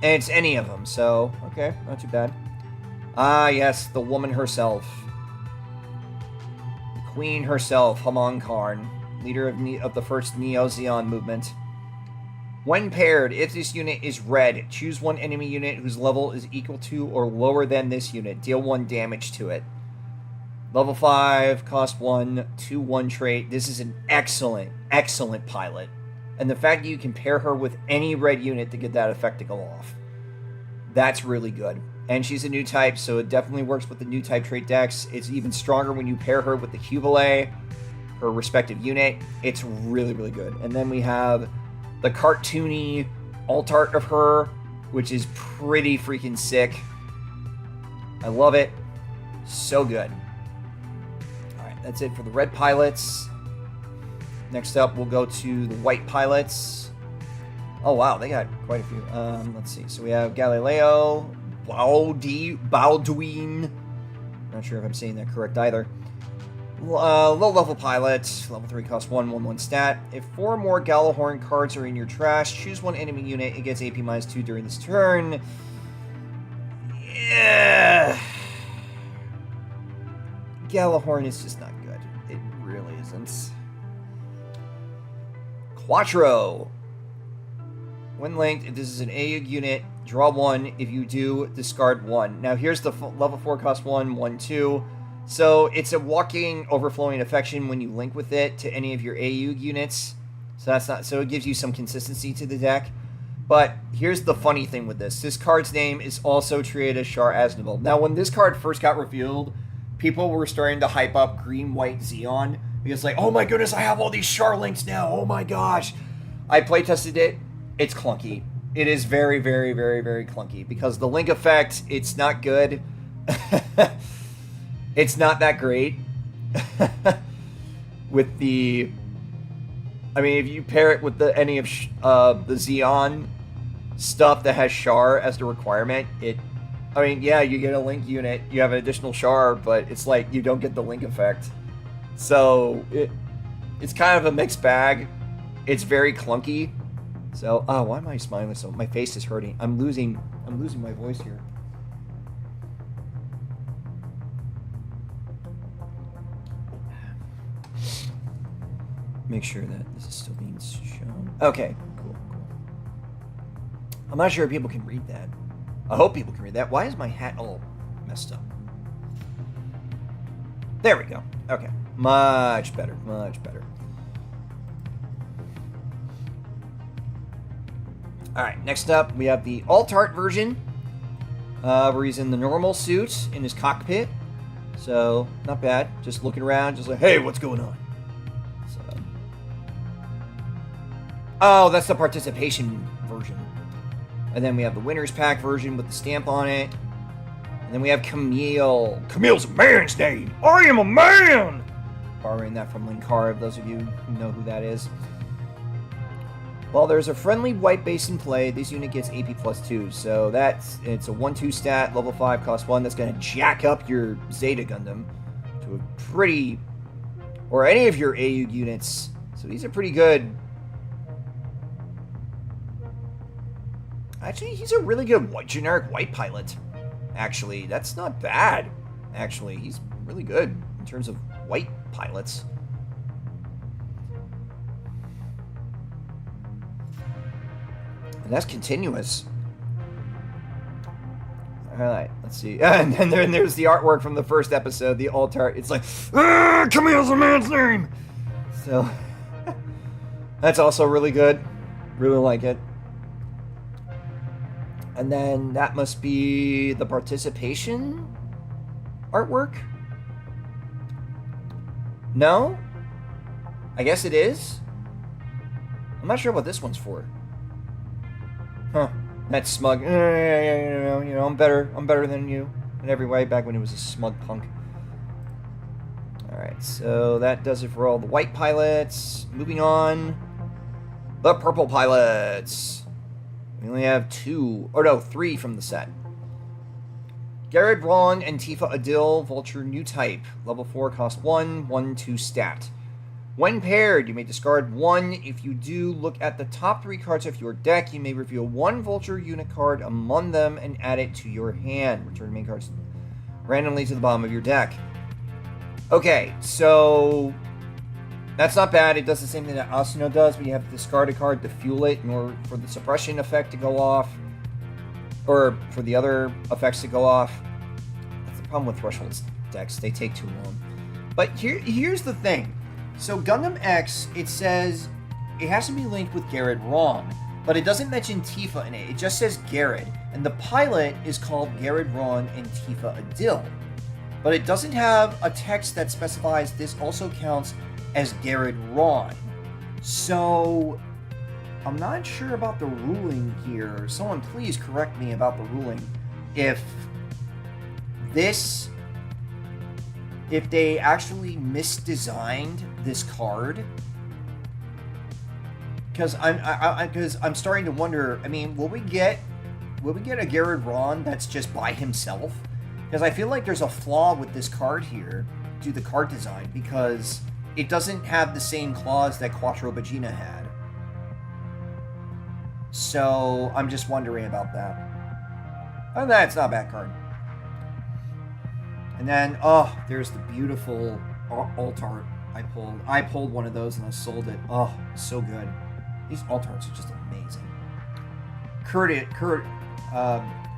And it's any of them, so... Okay, not too bad. Ah, yes, the woman herself. The queen herself, Haman Karn. Leader of the first Neo-Zeon movement. When paired, if this unit is red, choose one enemy unit whose level is equal to or lower than this unit. Deal 1 damage to it. Level 5, cost 1, 2-1 trait. This is an excellent, excellent pilot. And the fact that you can pair her with any red unit to get that effect to go off. That's really good. And she's a new type, so it definitely works with the new type trait decks. It's even stronger when you pair her with the Cubile, her respective unit. It's really, really good. And then we have the cartoony alt art of her, which is pretty freaking sick. I love it. So good. Alright, that's it for the red pilots. Next up, we'll go to the white pilots. Oh, wow, they got quite a few. Let's see. So we have Galileo, Baldwin. Not sure if I'm saying that correct either. Low-level pilot, level 3, cost 1, 1-1 stat. If 4 more Galahorn cards are in your trash, choose one enemy unit. It gets AP minus 2 during this turn. Yeah. Galahorn is just not good. It really isn't. Quattro. When linked, if this is an AUG unit, draw 1. If you do, discard 1. Now here's the level 4, cost 1, 1-2. So it's a walking, overflowing affection when you link with it to any of your AUG units. So that's not. So it gives you some consistency to the deck. But here's the funny thing with this. This card's name is also Triada Shar Aznavour. Now, when this card first got revealed, people were starting to hype up green-white Xeon. Because like, oh my goodness, I have all these Shar links now. Oh my gosh. I playtested it. It's clunky. It is very, very, very, very clunky. Because the link effect, it's not good. It's not that great. With the... I mean, if you pair it with any of the Xeon stuff that has Char as the requirement, I mean, yeah, you get a Link unit, you have an additional Char, but it's like you don't get the Link effect. So, it's kind of a mixed bag. It's very clunky. So, oh, why am I smiling so? My face is hurting. I'm losing my voice here. Make sure that this is still being shown. Okay, cool. I'm not sure if people can read that. I hope people can read that. Why is my hat all messed up? There we go. Okay. Much better. Much better. Alright, next up, we have the alt art version. Where he's in the normal suit in his cockpit. So, not bad. Just looking around, just like, hey, what's going on? So. Oh, that's the participation version. And then we have the winner's pack version with the stamp on it. And then we have Camille. Camille's a man's name. I am a man! Borrowing that from Linkara, those of you who know who that is. While there's a friendly white base in play, this unit gets AP plus 2. So it's a 1-2 stat, level 5, cost 1. That's going to jack up your Zeta Gundam to a pretty... or any of your AU units. So these are pretty good. Actually, he's a really good generic white pilot. Actually, that's not bad. Actually, he's really good in terms of white pilots. And that's continuous. Alright, let's see. And then there's the artwork from the first episode, the alt art. It's like, Camille's a man's name! So, that's also really good. Really like it. And then that must be the participation artwork? No? I guess it is? I'm not sure what this one's for. Huh. That smug. You know, I'm better than you in every way. Back when he was a smug punk. All right, so that does it for all the white pilots. Moving on, the purple pilots. We only have 3 from the set. Garrett Braun and Tifa Adil, Vulture new type. Level 4, cost 1, 1-2 stat. When paired, you may discard 1. If you do, look at the top 3 cards of your deck. You may reveal 1 Vulture unit card among them and add it to your hand. Return main cards randomly to the bottom of your deck. Okay, so that's not bad. It does the same thing that Asuna does, but you have to discard a card to fuel it in order for the suppression effect to go off, or for the other effects to go off. That's the problem with Threshold decks. They take too long. But here's the thing. So Gundam X, it says it has to be linked with Garrett Ron, but it doesn't mention Tifa in it. It just says Garrett, and the pilot is called Garrett Ron and Tifa Adil. But it doesn't have a text that specifies this also counts as Garrett Ron. So I'm not sure about the ruling here. Someone please correct me about the ruling. If they actually misdesigned this card, because I'm starting to wonder. I mean, will we get a Garrett Ron that's just by himself? Because I feel like there's a flaw with this card here, due to the card design, because it doesn't have the same clause that Quattro Bagina had. So I'm just wondering about that. Other than that, it's not a bad card. And then, there's the beautiful alt art I pulled one of those and I sold it. Oh, so good. These alt arts are just amazing.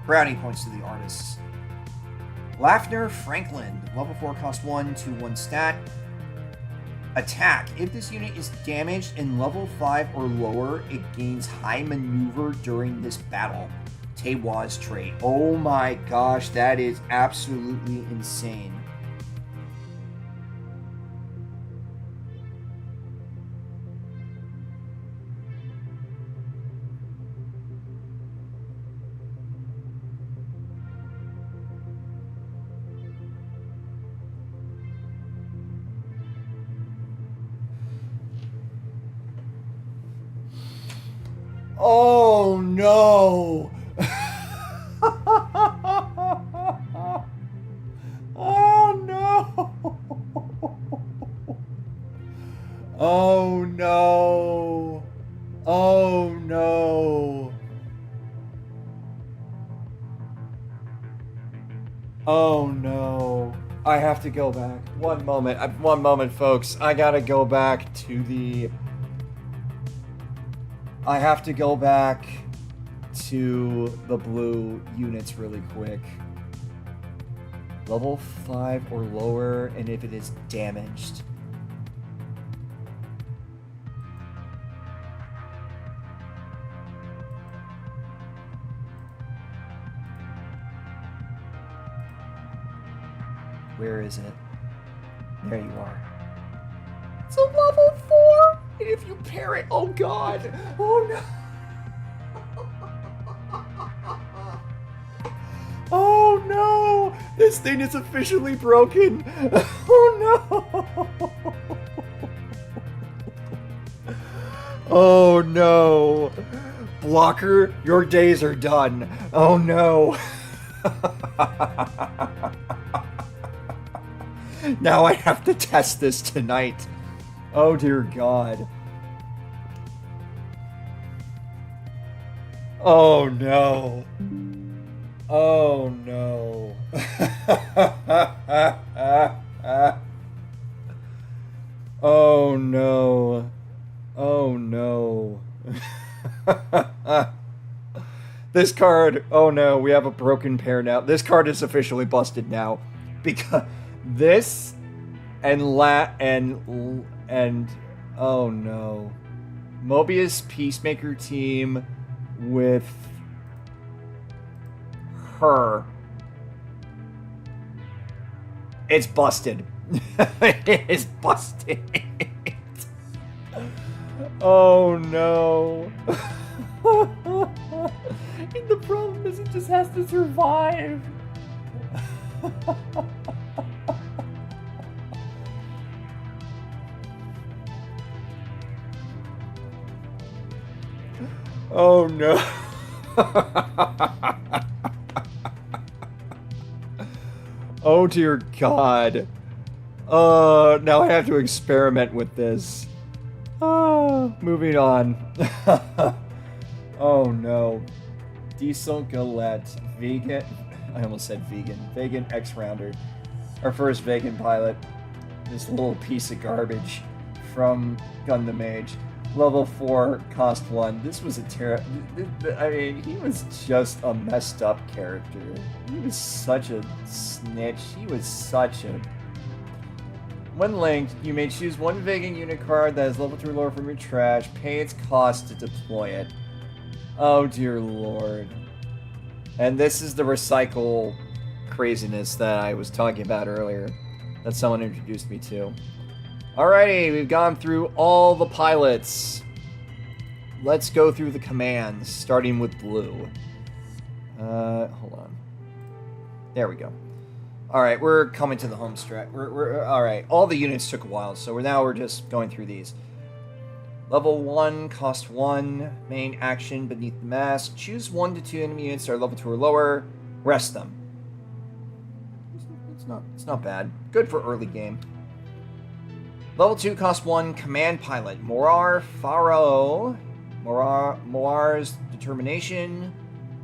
Brownie points to the artists. Lafner Franklin, level 4, cost 1, 2-1 stat. Attack. If this unit is damaged in level 5 or lower, it gains high maneuver during this battle. Tewa's trait. Oh my gosh, that is absolutely insane. Oh no! Oh no! Oh no! Oh no! Oh no! I have to go back. One moment, folks. I gotta go back to the... I have to go back to the blue units really quick. Level 5 or lower, and if it is damaged. Where is it? There you are. It's a level 4! And if you pair it, oh god! Oh no! Oh no! This thing is officially broken! Oh no! Oh no! Blocker, your days are done. Oh no! Now I have to test this tonight. Oh dear god. Oh no. Oh no. Oh no. Oh no. This card, oh no, we have a broken pair now. This card is officially busted now. Because this and oh no. Mobius Peacemaker team with her. It's busted. It is busted. Oh no. And the problem is it just has to survive. Oh no. Oh dear god. Now I have to experiment with this. Moving on. Oh no. Diesel Galette. Vegan. I almost said vegan. Vegan X-Rounder. Our first vegan pilot. This little piece of garbage from Gundam Age. Level 4, cost 1. This was a I mean, he was just a messed up character. He was such a snitch. He was such a... When linked, you may choose one vegan unit card that is level 2 or lower from your trash. Pay its cost to deploy it. Oh dear lord. And this is the recycle craziness that I was talking about earlier. That someone introduced me to. Alrighty, we've gone through all the pilots. Let's go through the commands, starting with blue. Hold on. There we go. Alright, we're coming to the home stretch. We're alright. All the units took a while, so we're just going through these. Level 1, cost 1, main action beneath the mask. Choose 1 to 2 enemy units that are level 2 or lower. Rest them. It's not bad. Good for early game. Level 2, cost 1, Command Pilot. Morar Faro. Moar's Determination.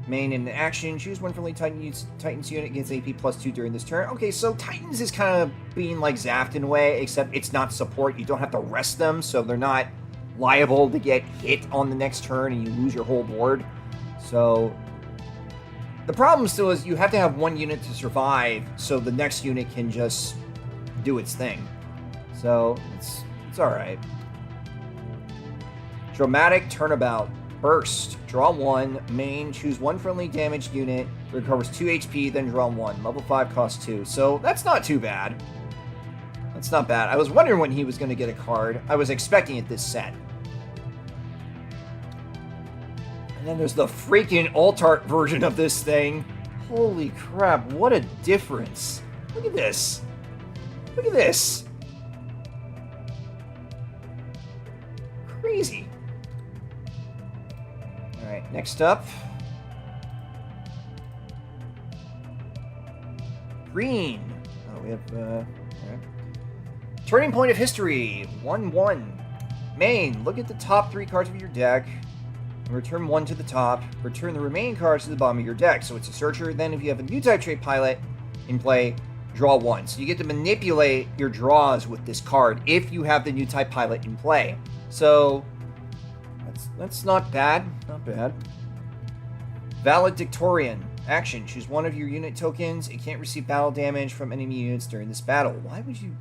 Main in action. Choose 1 friendly Titans unit against AP plus 2 during this turn. Okay, so Titans is kind of being like Zaft in a way, except it's not support. You don't have to rest them, so they're not liable to get hit on the next turn and you lose your whole board. So the problem still is you have to have 1 unit to survive, so the next unit can just do its thing. So, it's alright. Dramatic Turnabout. Burst. Draw 1. Main. Choose 1 friendly damaged unit. Recovers 2 HP, then draw 1. Level 5 costs 2. So, that's not too bad. That's not bad. I was wondering when he was going to get a card. I was expecting it this set. And then there's the freaking alt-art version of this thing. Holy crap, what a difference. Look at this. Look at this. Crazy. Alright, next up. Green. Oh, we have, alright. Turning Point of History. 1-1. Main. Look at the top 3 cards of your deck. And return 1 to the top. Return the remaining cards to the bottom of your deck. So it's a searcher. Then if you have a new type trait pilot in play, draw 1. So you get to manipulate your draws with this card if you have the new type pilot in play. So that's not bad. Not bad. Valedictorian. Action. Choose 1 of your unit tokens. It can't receive battle damage from enemy units during this battle. Why would you...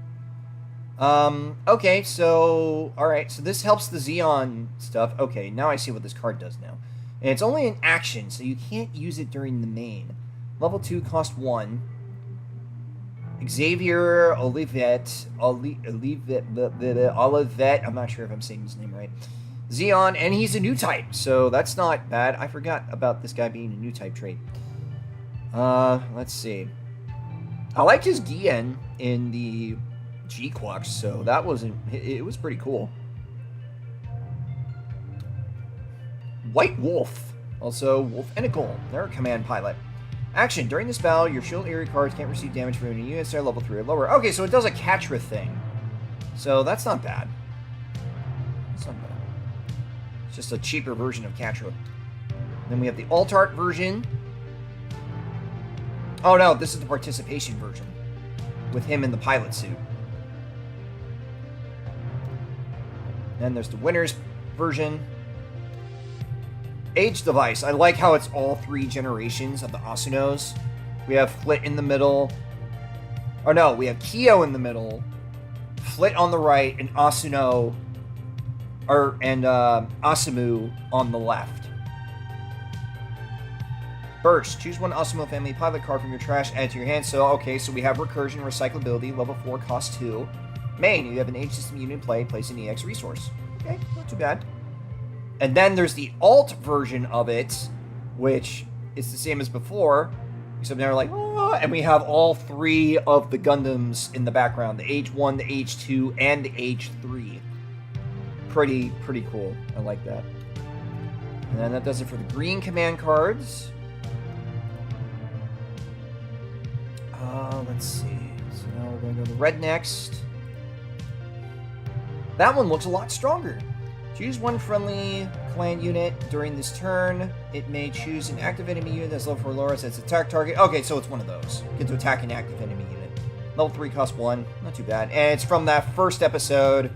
Okay, so... Alright, so this helps the Xeon stuff. Okay, now I see what this card does now. And it's only an action, so you can't use it during the main. Level 2, cost 1. Xavier Olivet, I'm not sure if I'm saying his name right. Xeon, and he's a new type, so that's not bad. I forgot about this guy being a new type trait. Let's see. I liked his Gien in the G-Quux, so that wasn't... It was pretty cool. White Wolf. Also, Wolf Enical. They're a command pilot. Action. During this battle, your shield area cards can't receive damage from any units that are level 3 or lower. Okay, so it does a Katra thing. So that's not bad. That's not bad. It's just a cheaper version of Katra. Then we have the Alt-Art version. Oh no, this is the participation version. With him in the pilot suit. Then there's the winner's version. Age device. I like how it's all 3 generations of the Asunos. We have Flit in the middle. Oh no, we have Kyo in the middle. Flit on the right, and Asuno... and Asumu on the left. Burst. Choose one Asumo family pilot card from your trash, add to your hand. So, okay, so we have Recursion, Recyclability, level 4, cost 2. Main, you have an Age System unit in play, place an EX resource. Okay, not too bad. And then there's the alt version of it, which is the same as before, except now we're like, oh, and we have all 3 of the Gundams in the background, the H1, the H2, and the H3. Pretty cool. I like that. And then that does it for the green command cards. Let's see. So now we're going to go to red next. That one looks a lot stronger. Choose one friendly clan unit during this turn. It may choose an active enemy unit that's level 4 lower as its attack target. Okay, so it's one of those. Get to attack an active enemy unit. Level 3 cost 1. Not too bad. And it's from that first episode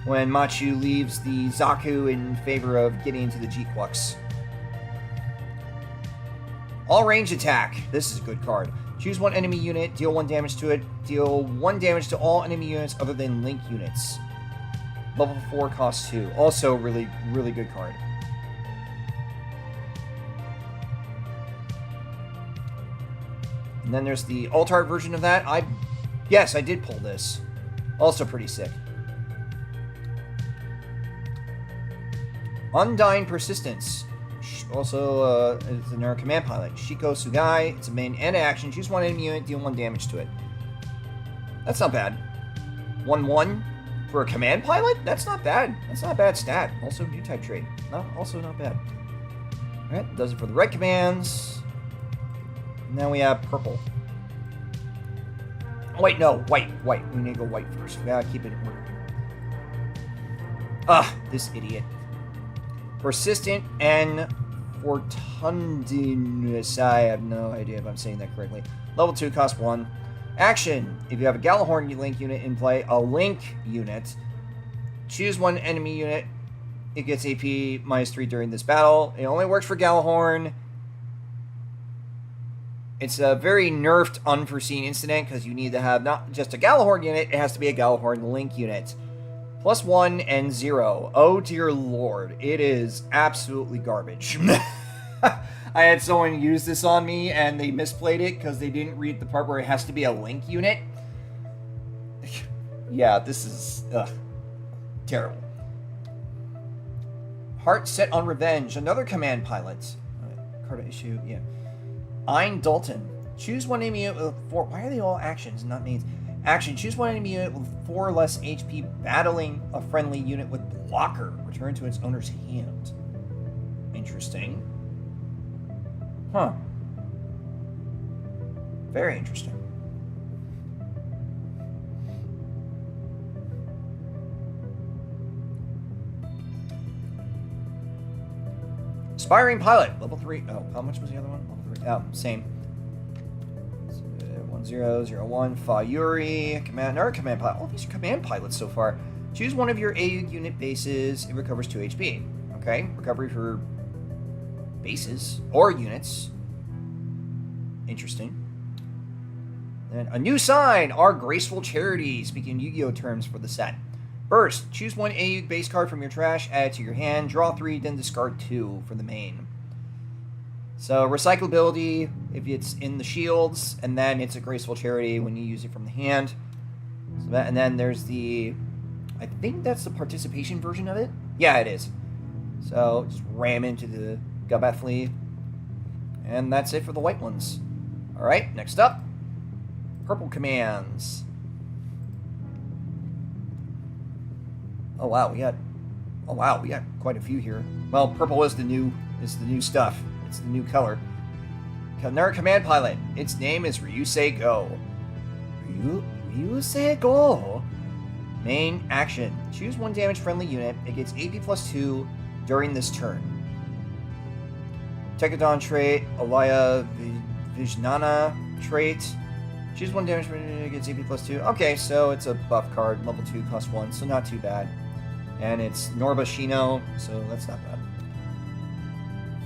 when Machu leaves the Zaku in favor of getting into the G-Quux. All range attack. This is a good card. Choose one enemy unit, deal 1 damage to it. Deal 1 damage to all enemy units other than Link units. Level 4 costs 2. Also really good card. And then there's the Alt-Art version of that. Yes, I did pull this. Also pretty sick. Undying Persistence. Also, it's another command pilot. Shiko Sugai. It's a main and action. Choose one enemy unit, deal 1 damage to it. That's not bad. 1/1 for a command pilot? That's not bad. That's not a bad stat. Also, new type trait. Also not bad. Alright, does it for the red commands. Now we have purple. Oh, wait, no. White. We need to go white first. We gotta keep it in order. This idiot. Persistent and Fortundinous. I have no idea if I'm saying that correctly. Level 2 cost 1. Action. If you have a Galahorn Link unit in play, a Link unit, choose one enemy unit. It gets AP -3 during this battle. It only works for Galahorn. It's a very nerfed, unforeseen incident because you need to have not just a Galahorn unit, it has to be a Galahorn Link unit. +1 and 0. Oh dear lord, it is absolutely garbage. I had someone use this on me and they misplayed it because they didn't read the part where it has to be a Link unit. Yeah, this is terrible. Heart set on revenge. Another command pilot. Card issue, yeah. Ein Dalton. Choose one enemy unit with 4. Why are they all actions, not mains? Action. Choose one enemy unit with 4 or less HP battling a friendly unit with blocker. Return to its owner's hand. Interesting. Huh. Very interesting. Aspiring pilot, level 3. Oh, how much was the other one? Level 3. Oh, same. 1001. Fayuri. Another command pilot. All these are command pilots so far. Choose one of your AU unit bases. It recovers 2 HP. Okay, recovery for bases or units. Interesting. Then a new sign. Our graceful charity. Speaking Yu-Gi-Oh terms for the set. Burst. Choose one AU base card from your trash, add it to your hand, draw 3, then discard 2 for the main. So recyclability if it's in the shields, and then it's a graceful charity when you use it from the hand. So that, and then there's the, I think that's the participation version of it. Yeah, it is. So just ram into the Gumbat Flea, and that's it for the white ones. All right, next up, purple commands. Oh wow, we got quite a few here. Well, purple is the new stuff. It's the new color. Another command pilot. Its name is Ryusei Go. Ryusei Go. Main action. Choose one damage friendly unit. It gets AP +2 during this turn. Tekadon trait. Alaya Vijnana trait. Choose one damage friendly unit. It gets AP +2. Okay, so it's a buff card. Level 2 cost 1, so not too bad. And it's Norba Shino, so that's not bad.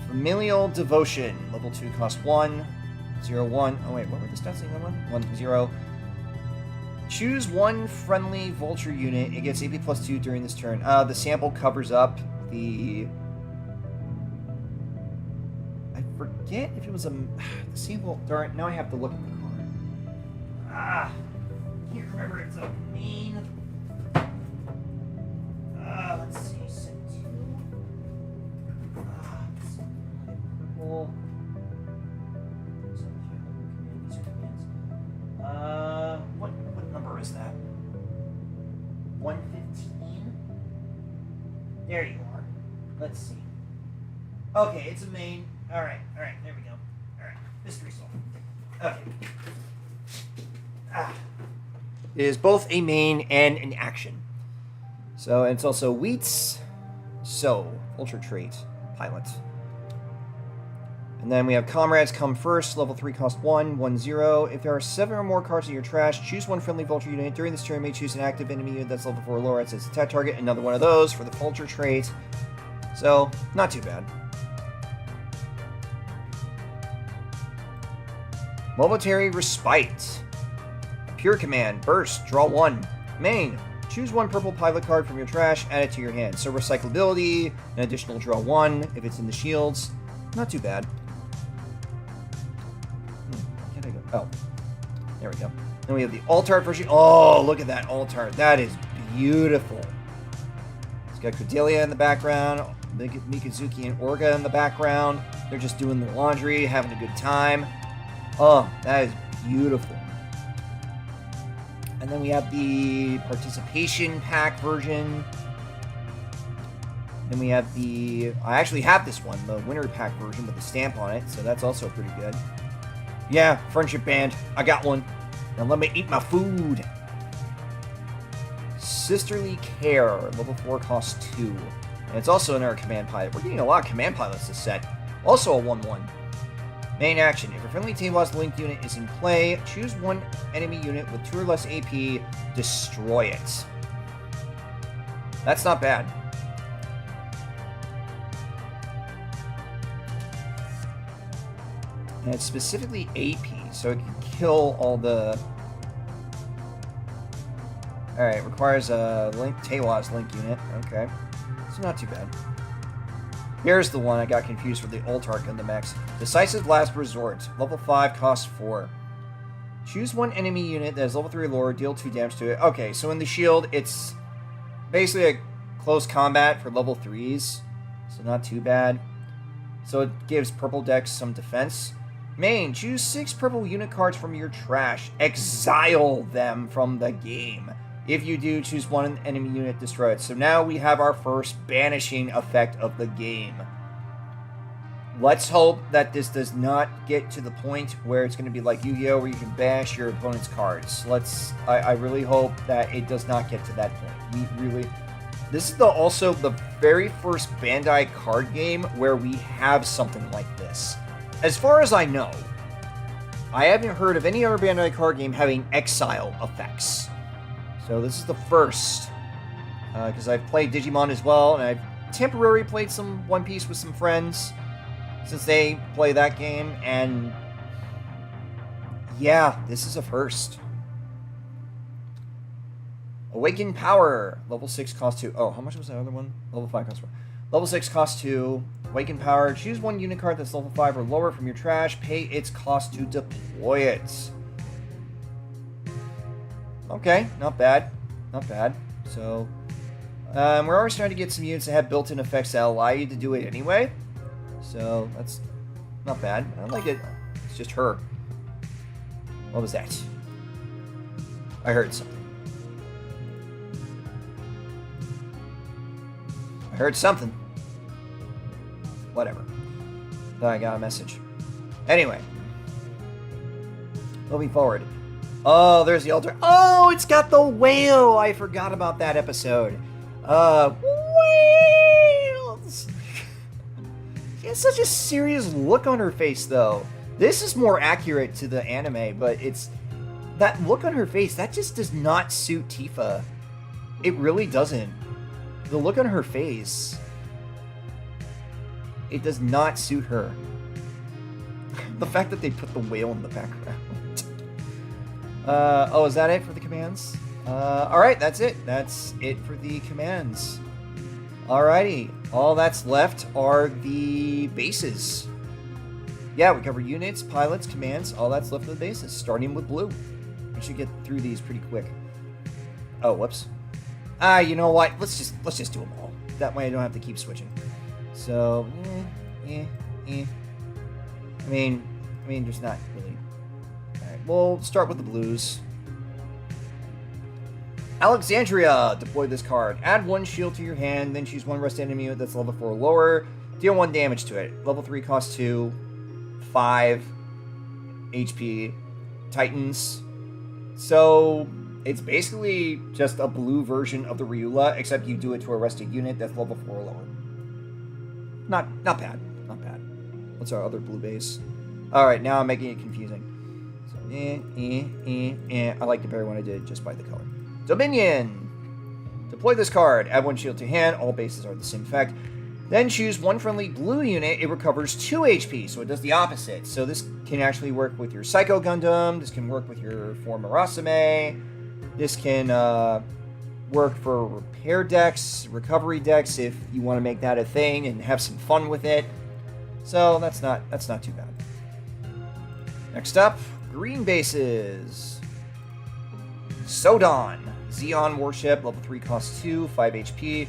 Familial Devotion, level 2 cost 1, 0, 1. Oh wait, what were the stats in that one? 1, 0. Choose one friendly vulture unit. It gets AP +2 during this turn. The sample covers up the... I forget if it was a... The sample... Darn, now I have to look at the card. I can't remember. It's a main... let's see, set 2. Purple. What number is that? 115? There you are. Let's see. Okay, it's a main. Alright, there we go. Alright, mystery solved. Okay. It is both a main and an action. So it's also Wheats, Ultra Trait, Pilot. And then we have Comrades Come First, level 3 cost 1, 1, 0. If there are 7 or more cards in your trash, choose one friendly Vulture unit. During this turn, you may choose an active enemy unit that's level 4 or lower. It says attack target, another one of those for the Vulture Trait. So, not too bad. Momentary Respite. Pure Command, Burst, draw 1. Main. Choose one purple pilot card from your trash, add it to your hand. So recyclability, an additional draw 1 if it's in the shields. Not too bad. Can I go? Oh, there we go. Then we have the Altart version. Oh, look at that Altart. That is beautiful. It's got Cordelia in the background, Mikazuki and Orga in the background. They're just doing their laundry, having a good time. Oh, that is beautiful. And then we have the participation pack version. Then we have the... I actually have this one, the winter pack version with the stamp on it, so that's also pretty good. Yeah, Friendship Band. I got one. Now let me eat my food. Sisterly Care, level 4 costs 2. And it's also another command pilot. We're getting a lot of command pilots this set. Also a 1-1. Main action. If a friendly Team Boss linked unit is in play, choose one enemy unit with 2 or less AP, destroy it. That's not bad. And it's specifically AP, so it can kill all the... Alright, requires a Tewas link unit. Okay. So not too bad. Here's the one I got confused with the Ultark and the Mechs. Decisive Last Resort. Level 5, cost 4. Choose one enemy unit that is level 3 or lower, deal 2 damage to it. Okay, so in the shield, it's basically a close combat for level 3s. So not too bad. So it gives purple decks some defense. Main, choose 6 purple unit cards from your trash. Exile them from the game. If you do, choose one enemy unit, destroy it. So now we have our first banishing effect of the game. Let's hope that this does not get to the point where it's going to be like Yu-Gi-Oh! Where you can bash your opponent's cards. I really hope that it does not get to that point. This is also the very first Bandai card game where we have something like this. As far as I know, I haven't heard of any other Bandai card game having exile effects. So this is the first, because I've played Digimon as well, and I've temporarily played some One Piece with some friends, since they play that game, and yeah, this is a first. Awakened Power, level 6 cost 2. Oh, how much was that other one? Level 5 cost 4. Level 6 cost 2. Awaken power. Choose one unit card that's level 5 or lower from your trash. Pay its cost to deploy it. Okay, not bad. Not bad. So, we're already starting to get some units that have built-in effects that allow you to do it anyway. So, that's not bad. I like it. It's just her. What was that? I heard something. I heard something. Whatever. I got a message. Anyway. Moving forward. Oh, there's the altar. Oh, it's got the whale! I forgot about that episode. Whales! She has such a serious look on her face, though. This is more accurate to the anime, but it's... That look on her face, that just does not suit Tifa. It really doesn't. The look on her face... It does not suit her. The fact that they put the whale in the background. Oh, is that it for the commands? Alright, that's it. That's it for the commands. Alrighty. All that's left are the bases. Yeah, we covered units, pilots, commands. All that's left are the bases, starting with blue. We should get through these pretty quick. Oh, whoops. You know what? Let's just do them all. That way I don't have to keep switching. So, I mean, there's not really. Alright, we'll start with the blues. Alexandria! Deploy this card. Add 1 shield to your hand, then choose 1 rest enemy unit that's level 4 or lower. Deal 1 damage to it. Level 3 costs 2. 5 HP. Titans. So, it's basically just a blue version of the Ryula, except you do it to a rested unit that's level 4 or lower. Not bad. Not bad. What's our other blue base? Alright, now I'm making it confusing. So, I liked it better when I did it just by the color. Dominion! Deploy this card. Add 1 shield to hand. All bases are the same effect. Then choose 1 friendly blue unit. It recovers 2 HP, so it does the opposite. So this can actually work with your Psycho Gundam. This can work with your Form Arasame. This can work for repair decks, recovery decks, if you want to make that a thing and have some fun with it. So that's not too bad. Next up, green bases. Sodon, Xeon warship, level 3 costs 2, 5 HP.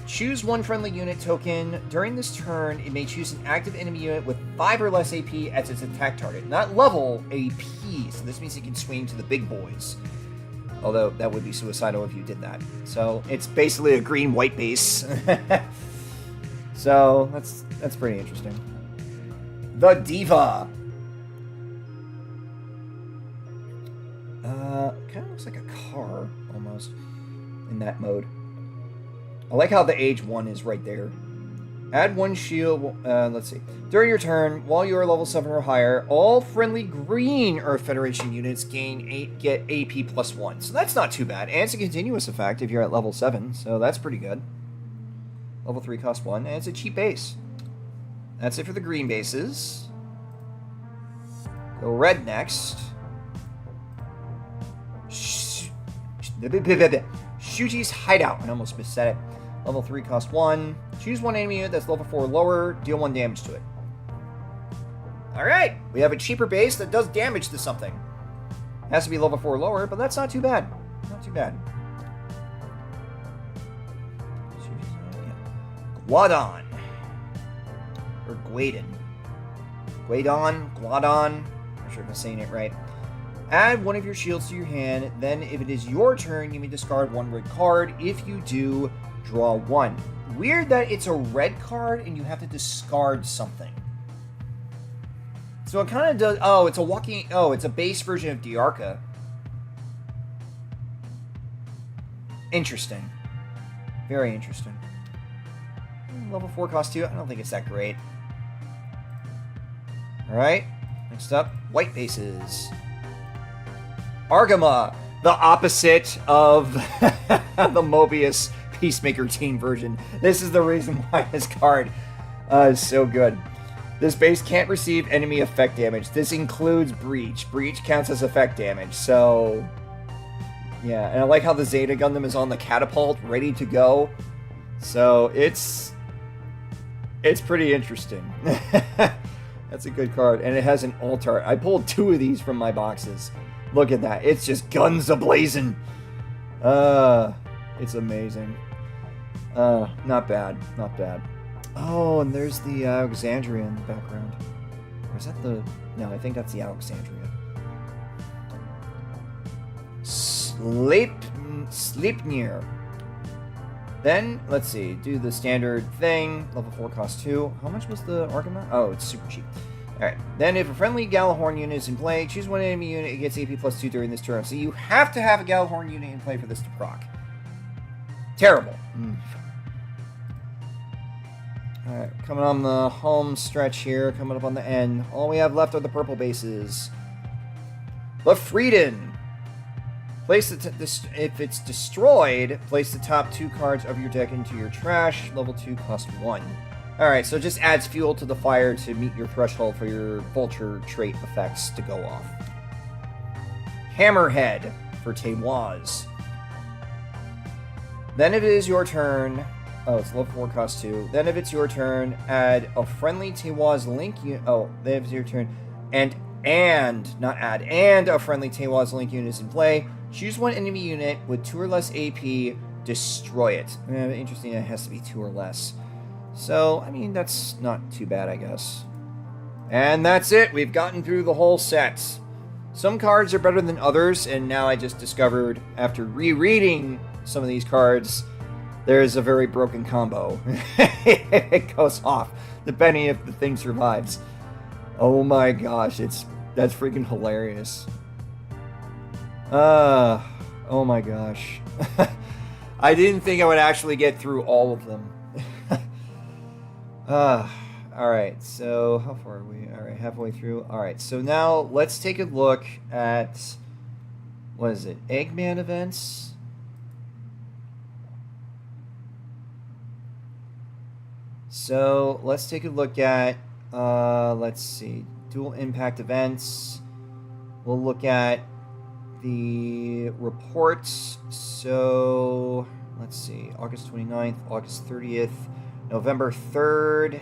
Choose 1 friendly unit token. During this turn, it may choose an active enemy unit with 5 or less AP as its attack target. Not level, AP, so this means it can swing to the big boys. Although, that would be suicidal if you did that. So, it's basically a green-white base. So, that's pretty interesting. The Diva! Kind of looks like a car, almost, in that mode. I like how the age 1 is right there. Add 1 shield, let's see. During your turn, while you are level 7 or higher, all friendly green Earth Federation units get AP plus 1. So that's not too bad. And it's a continuous effect if you're at level 7, so that's pretty good. Level 3 costs 1, and it's a cheap base. That's it for the green bases. Go red next. Shuji's Hideout. I almost missaid it. Level 3 costs 1. Choose 1 enemy unit that's level 4 or lower. Deal 1 damage to it. Alright, we have a cheaper base that does damage to something. Has to be level 4 or lower, but that's not too bad. Not too bad. Guadon. Or Guadon. Guadon. I'm not sure if I'm saying it right. Add 1 of your shields to your hand, then if it is your turn, you may discard 1 red card. If you do, draw 1. Weird that it's a red card and you have to discard something. So it kind of does... Oh, it's a walking... Oh, it's a base version of Diarca. Interesting. Very interesting. Level 4 cost 2. I don't think it's that great. Alright. Next up, white bases. Argama, the opposite of the Mobius Peacemaker Teen version. This is the reason why this card is so good. This base can't receive enemy effect damage. This includes Breach. Breach counts as effect damage, so... Yeah, and I like how the Zeta Gundam is on the catapult, ready to go. So it's pretty interesting. That's a good card, and it has an alt art. I pulled 2 of these from my boxes. Look at that. It's just guns a-blazing. It's amazing. Not bad. Not bad. Oh, and there's the Alexandria in the background. Or is that the... No, I think that's the Alexandria. Sleipnir. Then, let's see, do the standard thing. Level 4 cost 2. How much was the Argonaut? Oh, it's super cheap. Alright. Then, if a friendly Galahorn unit is in play, choose one enemy unit. It gets AP plus 2 during this turn. So you have to have a Galahorn unit in play for this to proc. Terrible. Alright, coming on the home stretch here. Coming up on the end. All we have left are the purple bases. Lafriden. Place if it's destroyed, place the top 2 cards of your deck into your trash. Level 2 cost 1. Alright, so it just adds fuel to the fire to meet your threshold for your vulture trait effects to go off. Hammerhead for Tewaz. Then if it is your turn... Oh, it's level 4 cost 2. Then if it's your turn, add a friendly Tewaz Link unit... Oh, then if it's your turn... And a friendly Tewaz Link unit is in play. Choose one enemy unit with 2 or less AP, destroy it. Interesting, it has to be 2 or less. So, I mean, that's not too bad, I guess. And that's it. We've gotten through the whole set. Some cards are better than others, and now I just discovered, after rereading some of these cards, there's a very broken combo. It goes off, depending if the thing survives. Oh my gosh, that's freaking hilarious. Oh my gosh. I didn't think I would actually get through all of them. Alright, so how far are we? Alright, halfway through. Alright, so now let's take a look at, what is it, Eggman events? So let's take a look at, let's see, dual impact events. We'll look at the reports. So let's see, August 29th, August 30th, November 3rd.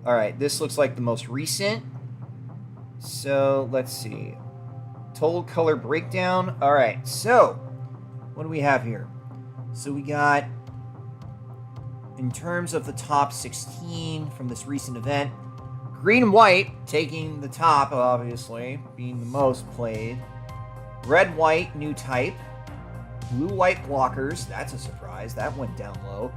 Alright, this looks like the most recent. So let's see, total color breakdown. Alright, so what do we have here? So we got, in terms of the top 16 from this recent event, green and white taking the top, obviously, being the most played. Red, white, new type. Blue, white blockers, that's a surprise, that went down low.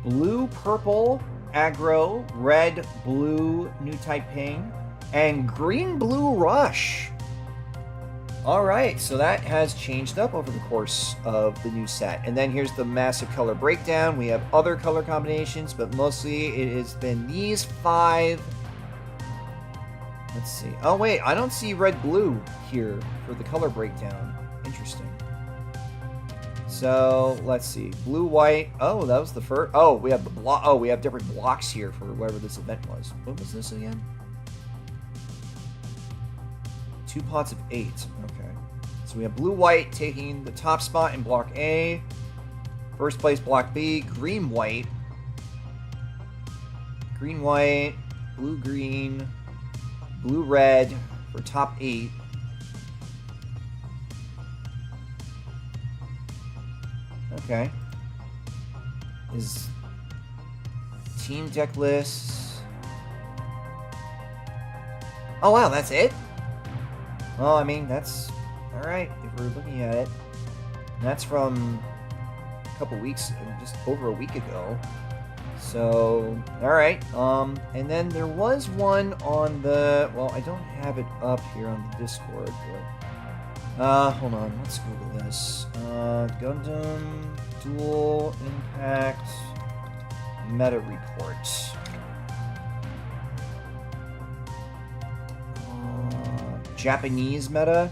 Blue, purple, aggro. Red, blue, new type ping. And green, blue, rush. Alright, so that has changed up over the course of the new set. And then here's the massive color breakdown. We have other color combinations, but mostly it has been these 5. Let's see. Oh, wait, I don't see red-blue here for the color breakdown. Interesting. So, let's see. Blue-white. Oh, that was the first. Oh, we have the block. Oh, we have different blocks here for whatever this event was. What was this again? 2 pots of 8. Okay. So we have blue-white taking the top spot in block A. First place block B. Green-white. Green-white. Blue-green. Blue-red for top 8. Okay. Is team deck lists. Oh wow, that's it? Well, I mean, that's alright if we're looking at it. And that's from a couple weeks, just over a week ago. So, alright. And then there was one on the, well, I don't have it up here on the Discord, but hold on, let's Google this. Gundam Dual Impact Meta Report. Japanese meta.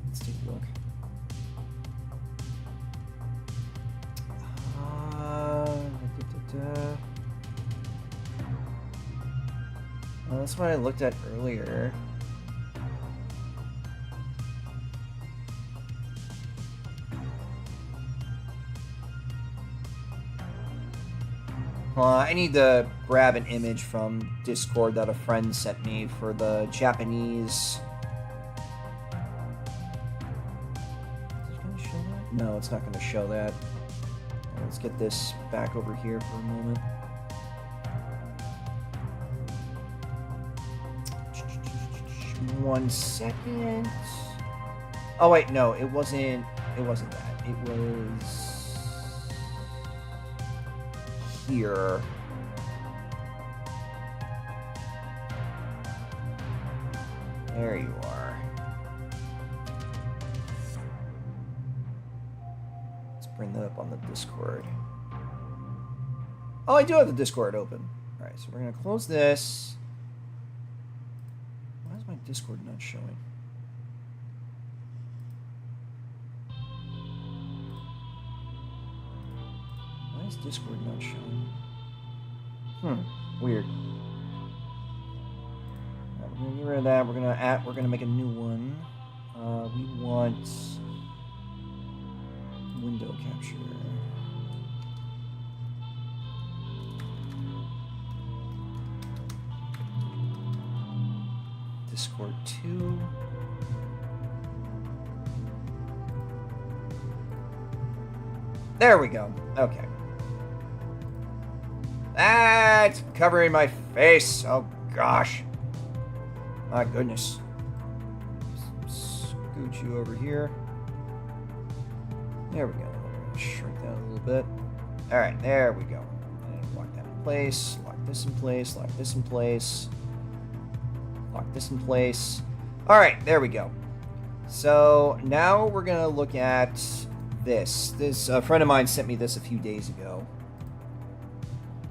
Let's take a look. Well, that's what I looked at earlier. I need to grab an image from Discord that a friend sent me for the Japanese. Is it going to show that? No, it's not going to show that. Let's get this back over here for a moment. One second. Oh wait, no, it wasn't that. It was here. There you are. Let's bring that up on the Discord. Oh, I do have the Discord open. Alright, so we're gonna close this. Why is my Discord not showing? Why is Discord not showing? Weird. Right, we're gonna get rid of that. We're gonna make a new one. We want window capture. Discord 2. There we go. Okay. That's covering my face. Oh gosh. My goodness. Scoot you over here. There we go. We're gonna shrink that a little bit. Alright, there we go. And lock that in place. Lock this in place. Lock this in place. Lock this in place. Alright, there we go. So now we're gonna look at this. This friend of mine sent me this a few days ago.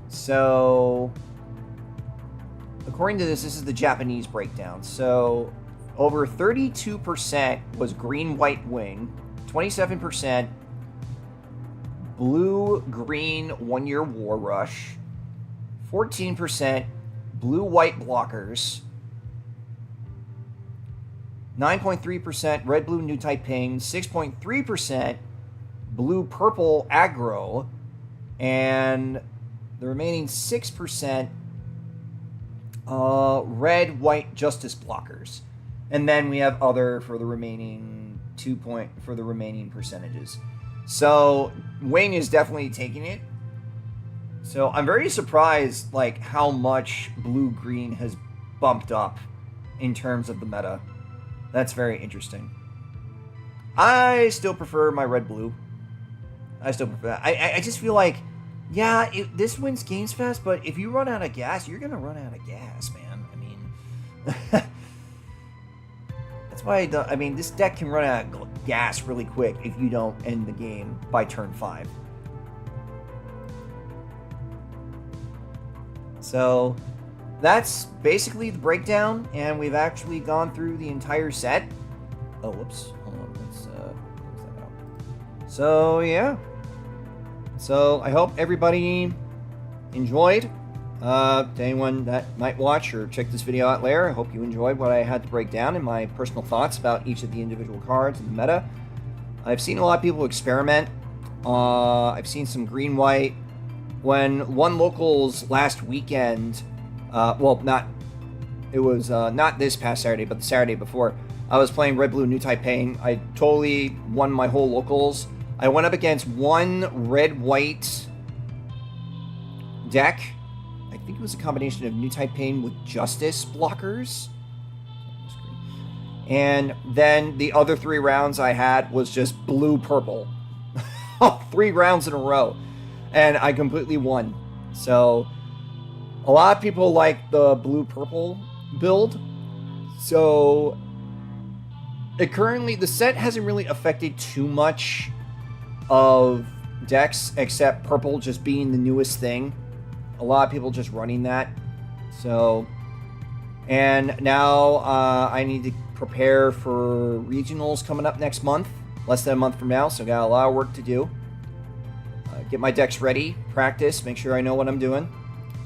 So according to this is the Japanese breakdown. So over 32% was green white wing, 27% blue green 1 year war rush, 14% blue white blockers, 9.3% red blue new type ping, 6.3% blue purple aggro, and the remaining 6% red white justice blockers. And then we have other for the remaining for the remaining percentages. So wing is definitely taking it. So I'm very surprised like how much blue green has bumped up in terms of the meta. That's very interesting. I still prefer my red blue. I still prefer that. I just feel like, yeah, this wins games fast, but if you run out of gas, you're gonna run out of gas, man. I mean, that's why I mean, this deck can run out of gas really quick if you don't end the game by turn 5. So that's basically the breakdown, and we've actually gone through the entire set. Oh, whoops. Hold on. Let's close that out. So, yeah. So, I hope everybody enjoyed. To anyone that might watch or check this video out later, I hope you enjoyed what I had to break down and my personal thoughts about each of the individual cards in the meta. I've seen a lot of people experiment. I've seen some green-white. When one locals last weekend... well, not this past Saturday, but the Saturday before. I was playing Red Blue New Type Pain. I totally won my whole locals. I went up against one Red White deck. I think it was a combination of New Type Pain with Justice blockers. And then the other 3 rounds I had was just blue-purple. 3 rounds in a row. And I completely won. So... a lot of people like the blue-purple build, so the set hasn't really affected too much of decks, except purple just being the newest thing. A lot of people just running that. So, and now I need to prepare for regionals coming up next month, less than a month from now, so got a lot of work to do. Get my decks ready, practice, make sure I know what I'm doing.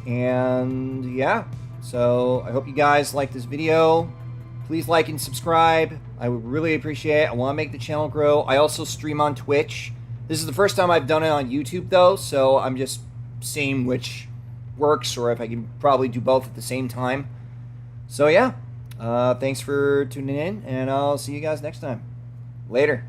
And yeah, so I hope you guys like this video. Please like and subscribe. I would really appreciate it. I want to make the channel grow. I also stream on Twitch. This is the first time I've done it on YouTube though, so I'm just seeing which works or if I can probably do both at the same time. So yeah, thanks for tuning in, and I'll see you guys next time. Later.